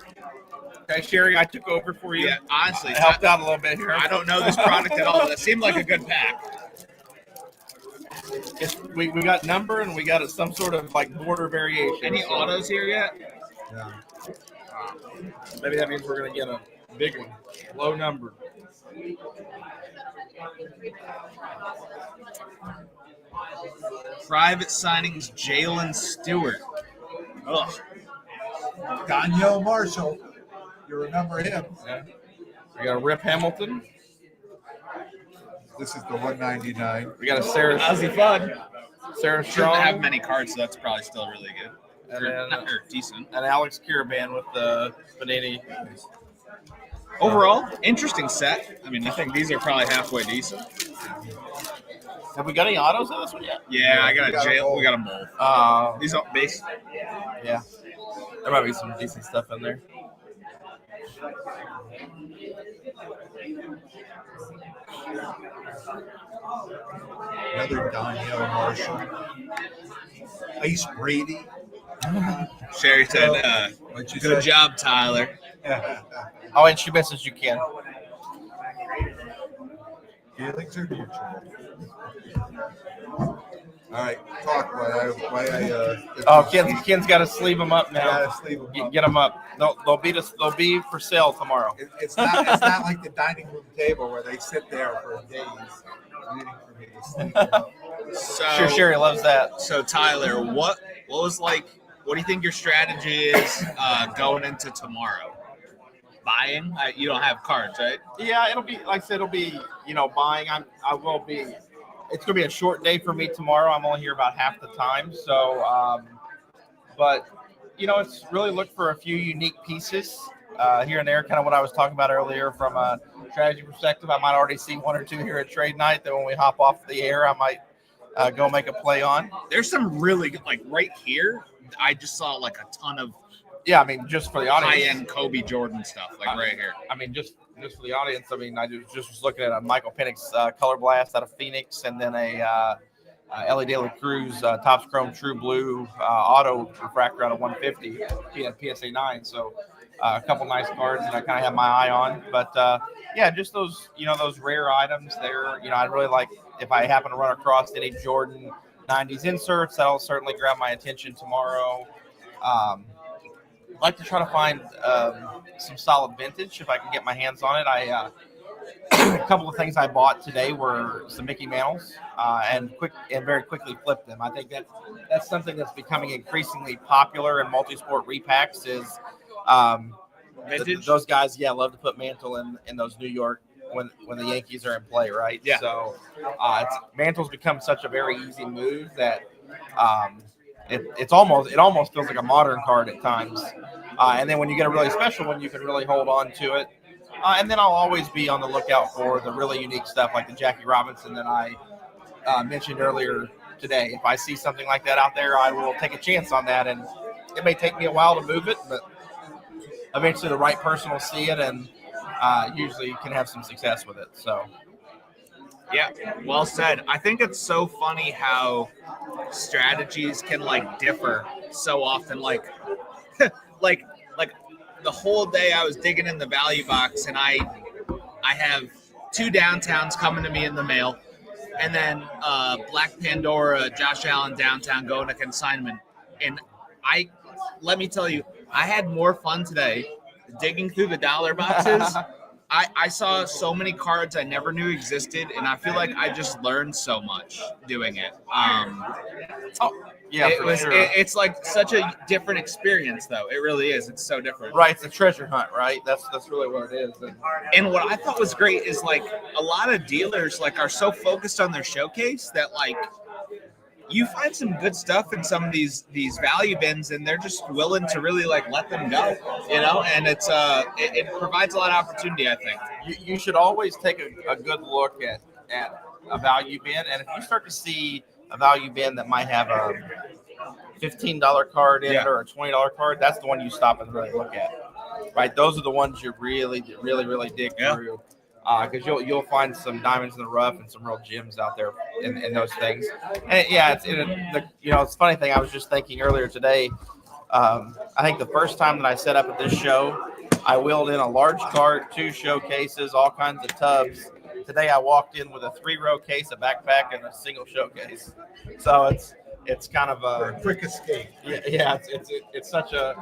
Okay, Sherry, I took over for you. Yeah, honestly, I helped out a little bit here. I don't know this product at all. That seemed like a good pack. We got number and we got some sort of like border variation. Any autos here yet? Yeah. Maybe that means we're gonna get a big one, low number. Private signings, Jalen Stewart. Ugh. Danielle Marshall. You remember him. Yeah. We got a Rip Hamilton. This is the 199. We got a Sarah Ozzy Fudd. Strong. Shouldn't have many cards, so that's probably still really good. And then Or decent. and Alex Kiraban with the Panini. Overall, interesting set. I mean, I think these are probably halfway decent. Have we got any autos in this one yet? Yeah, I got We got a jail. them We got them both. These are base. Yeah. There might be some decent stuff in there. Another Danielle Marshall. Ice Brady. Sherry said, What'd you "Good say? job, Tyler." Oh, and she misses you can. Feelings are mutual. All right, talk why I Oh, Ken's got to sleeve them up I now. gotta sleep them up. Get them up. They'll be for sale tomorrow. It's not like the dining room table where they sit there for days waiting for me to sleep. So, Sure, Sherry loves that. So Tyler, what was like? What do you think your strategy is going into tomorrow? Buying? You don't have cards, right? Yeah, it'll be like I said. It'll be buying. I will be. It's gonna be a short day for me tomorrow. I'm only here about half the time. So, but it's really look for a few unique pieces here and there. Kind of what I was talking about earlier from a strategy perspective. I might already see one or two here at trade night that when we hop off the air, I might go make a play on. There's some really good, like right here. I just saw like a ton of Yeah, I mean, just for the audience. high-end Kobe Jordan stuff, like right here. I mean, just for the audience. I mean, I just was looking at a Michael Penix Color Blast out of Phoenix, and then a Ellie De La Cruz Topps Chrome True Blue auto refractor out of 150 PSA 9. So a couple nice cards that I kind of have my eye on. But yeah, just those those rare items there. I really like if I happen to run across any Jordan 90s inserts, that'll certainly grab my attention tomorrow. I'd like to try to find some solid vintage if I can get my hands on it. A couple of things I bought today were some Mickey Mantles and very quickly flipped them. I think that's something that's becoming increasingly popular in multi-sport repacks is Vintage? those guys, love to put Mantle in those New York when the Yankees are in play, right? Yeah. So Mantle's become such a very easy move that it almost feels like a modern card at times. And then when you get a really special one, you can really hold on to it. And then I'll always be on the lookout for the really unique stuff like the Jackie Robinson that I mentioned earlier today. If I see something like that out there, I will take a chance on that. And it may take me a while to move it, but eventually the right person will see it and usually can have some success with it. So. Yeah, well said. I think it's so funny how strategies can like differ so often. Like, like the whole day I was digging in the value box, and I have 2 downtowns coming to me in the mail, and then Black Pandora, Josh Allen downtown going to consignment. And let me tell you, I had more fun today digging through the dollar boxes. I saw so many cards I never knew existed, and I feel like I just learned so much doing it. It's like such a different experience, though. It really is. It's so different. Right, it's a treasure hunt, right? That's really what it is. And what I thought was great is like a lot of dealers like are so focused on their showcase that like you find some good stuff in some of these value bins, and they're just willing to really like let them go, and it's it provides a lot of opportunity, I think. You should always take a good look at a value bin, and if you start to see a value bin that might have a $15 card in it or a $20 card, that's the one you stop and really look at. Right, those are the ones you really dig through. Because you'll find some diamonds in the rough and some real gems out there in those things. And it's a funny thing. I was just thinking earlier today. I think the first time that I set up at this show, I wheeled in a large cart, 2 showcases, all kinds of tubs. Today I walked in with a 3-row case, a backpack, and a single showcase. So it's kind of a quick escape. Yeah. It's such a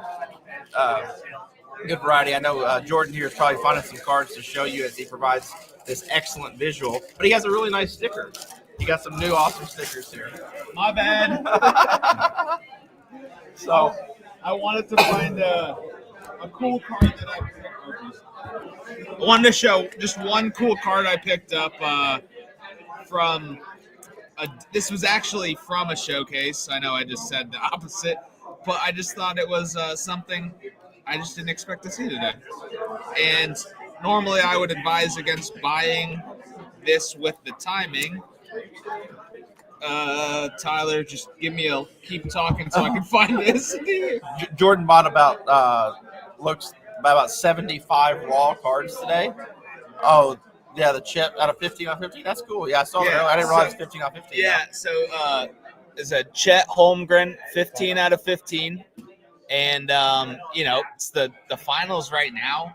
good variety. I know Jordan here is probably finding some cards to show you as he provides this excellent visual, but he has a really nice sticker. He got some new awesome stickers here. My bad. So I wanted to find a cool card that I wanted to show just one cool card I picked up from this was actually from a showcase. I know I just said the opposite, but I just thought it was something I just didn't expect to see today. And normally I would advise against buying this with the timing. Tyler, just keep talking so I can find this. Jordan bought about 75 raw cards today. Oh, yeah, the chip out of 15 on 15. That's cool. Yeah, I saw that. I didn't realize 15 on 15. Yeah, so it's a Chet Holmgren 15 out of 15. And, it's the finals right now.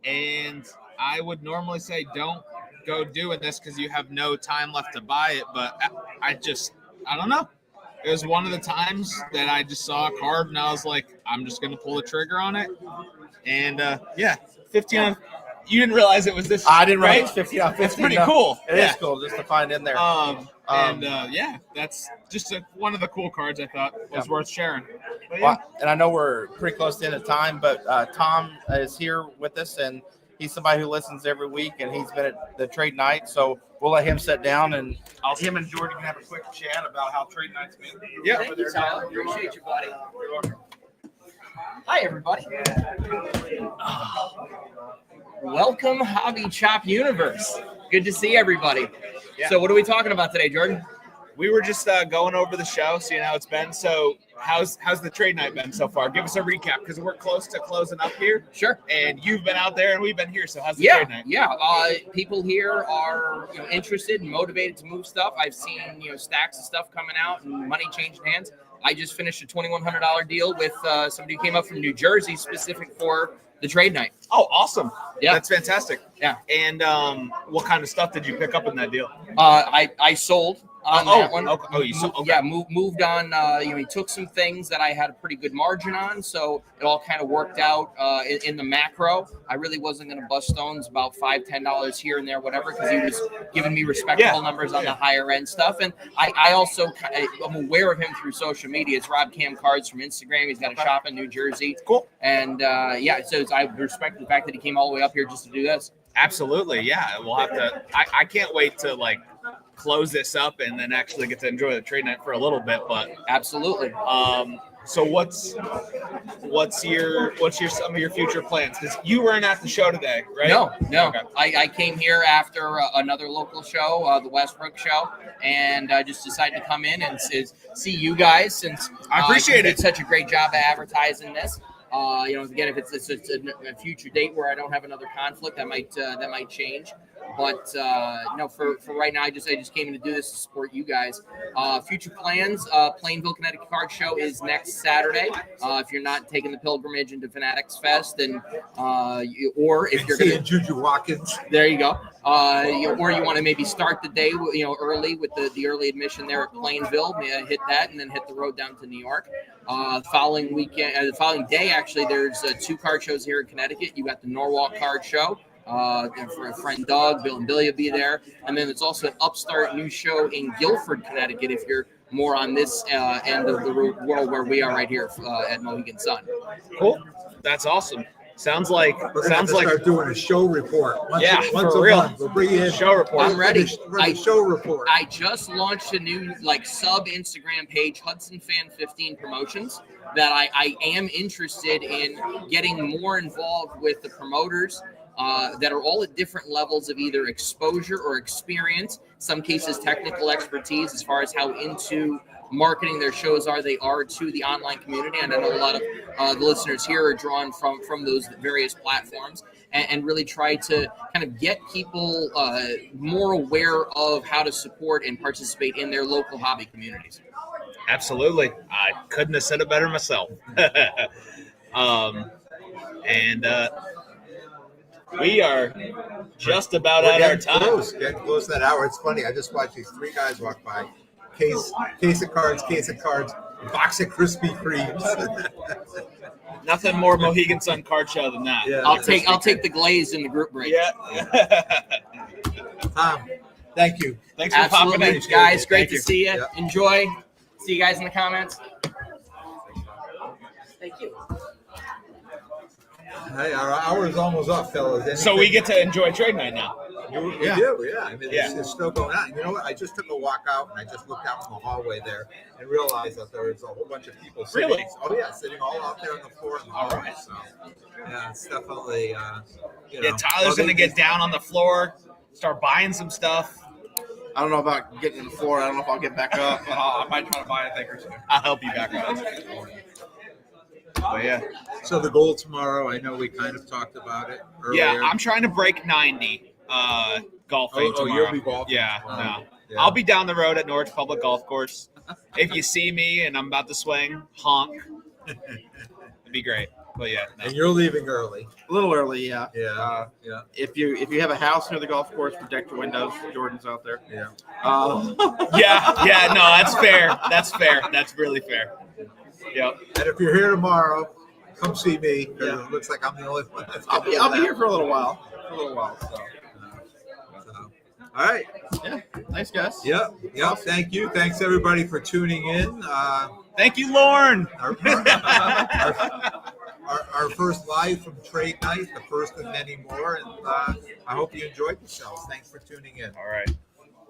And I would normally say don't go doing this because you have no time left to buy it. But I don't know. It was one of the times that I just saw a card and I was like, I'm just going to pull the trigger on it. And, 15 on. You didn't realize it was this. I didn't realize right? 15 on 15. It's pretty cool. It is cool just to find in there. That's just one of the cool cards I thought was worth sharing. But, Well, and I know we're pretty close to the end of time, but Tom is here with us, and he's somebody who listens every week, and he's been at the trade night. So we'll let him sit down, and him and Jordan can have a quick chat about how trade night's been. Yeah. Thank you, Tyler. Appreciate you, buddy. Hi, everybody. Welcome, Hobby Chop Universe. Good to see everybody. Yeah. So what are we talking about today, Jordan? We were just going over the show, seeing how it's been. So how's the trade night been so far? Give us a recap because we're close to closing up here. Sure. And you've been out there and we've been here. So how's the trade night? Yeah. People here are interested and motivated to move stuff. I've seen stacks of stuff coming out and money changing hands. I just finished a $2,100 deal with somebody who came up from New Jersey specific for the trade night. Oh, awesome. Yeah. That's fantastic. Yeah. And what kind of stuff did you pick up in that deal? I sold on that one. Okay. Oh, you sold. Okay. Yeah, moved on. He took some things that I had a pretty good margin on, so it all kind of worked out in the macro. I really wasn't going to bust stones about $5-10 here and there, whatever, because he was giving me respectable numbers on the higher end stuff. And I also I'm aware of him through social media. It's Rob Cam Cards from Instagram. He's got a shop in New Jersey. Cool. And so I respect the fact that he came all the way up here just to do this. Absolutely. Yeah. We'll have to. I can't wait to close this up and then actually get to enjoy the trade night for a little bit. But absolutely. So what's your some of your future plans? Because you weren't at the show today, right? No. Okay. I came here after another local show, the Westbrook show, and I just decided to come in and see you guys since I appreciate you it. did such a great job of advertising this. Again, if it's a future date where I don't have another conflict, that might change. But for right now, I just came in to do this to support you guys. Future plans: Plainville, Connecticut Card Show is next Saturday. If you're not taking the pilgrimage into Fanatics Fest, then or if you're going to Juju Watkins, there you go. Or you want to maybe start the day, early with the early admission there at Plainville, hit that, and then hit the road down to New York. The following day, actually, there's 2 card shows here in Connecticut. You got the Norwalk Card Show. For a friend Doug, Bill and Billy will be there. And then it's also an upstart new show in Guilford, Connecticut, if you're more on this end of the world where we are right here at Mohegan Sun. Cool. That's awesome. Sounds like start doing a show report. Once for a real. month. We'll bring you in. Show report. I'm ready. Show report. I just launched a new sub Instagram page, Hudson Fan 15 Promotions, that I am interested in getting more involved with the promoters that are all at different levels of either exposure or experience, some cases technical expertise as far as how into marketing their shows they are to the online community. And I know a lot of the listeners here are drawn from those various platforms and really try to kind of get people more aware of how to support and participate in their local hobby communities. Absolutely. I couldn't have said it better myself. We are just about out our time. Getting close to that hour. It's funny. I just watched these 3 guys walk by. Case of cards, box of Krispy Kremes. Nothing more Mohegan Sun card show than that. Yeah, I'll take the glaze in the group break. Yeah. Tom, thank you. Thanks for popping in. Guys. Great Thank to you. see you. Yeah. Enjoy. See you guys in the comments. Thank you. Hey, our hour is almost up, fellas. So we get to enjoy trade night now. You Yeah. do, yeah. I mean, Yeah. it's still going on. You know what? I just took a walk out and I just looked out in the hallway there and realized that there was a whole bunch of people sitting. Really? Oh yeah, sitting all out there on the floor in the hallway. right. So yeah, it's definitely you know. Yeah, Tyler's they- gonna get down on the floor, start buying some stuff. I don't know about getting to the floor. I don't know if I'll get back up, but I might try to buy a thing or two. I'll help you back up. But yeah, So the goal tomorrow, I know we kind of talked about it earlier. yeah, I'm trying to break 90 golfing Oh, tomorrow. you'll be golfing Yeah, tomorrow. no. Yeah. I'll be down the road at Norwich Public Golf Course. If you see me and I'm about to swing, honk. It'd be great. But yeah, no. And you're leaving early. A little early, yeah. Yeah, yeah, If you have a house near the golf course, protect your windows. Jordan's out there. yeah. Yeah, no, that's fair. That's fair. That's really fair. Yep. And if you're here tomorrow, come see me because Yeah. it looks like I'm the only one that's I'll gonna be do here that. for a little while. So. So, all right. Yeah. Thanks, guys. Yep. Yep. Thank you. Thanks everybody for tuning in. Thank you, Lauren. Our first live from trade night, the first of many more, and I hope you enjoyed yourselves. Thanks for tuning in. All right.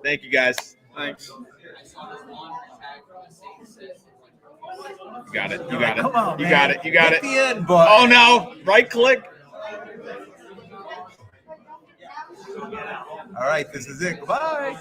Thank you, guys. Thanks. You got it. You got it. Come on, You man. got it. You got Hit it. the end button. Oh no! Right click. All right, this is it. Goodbye.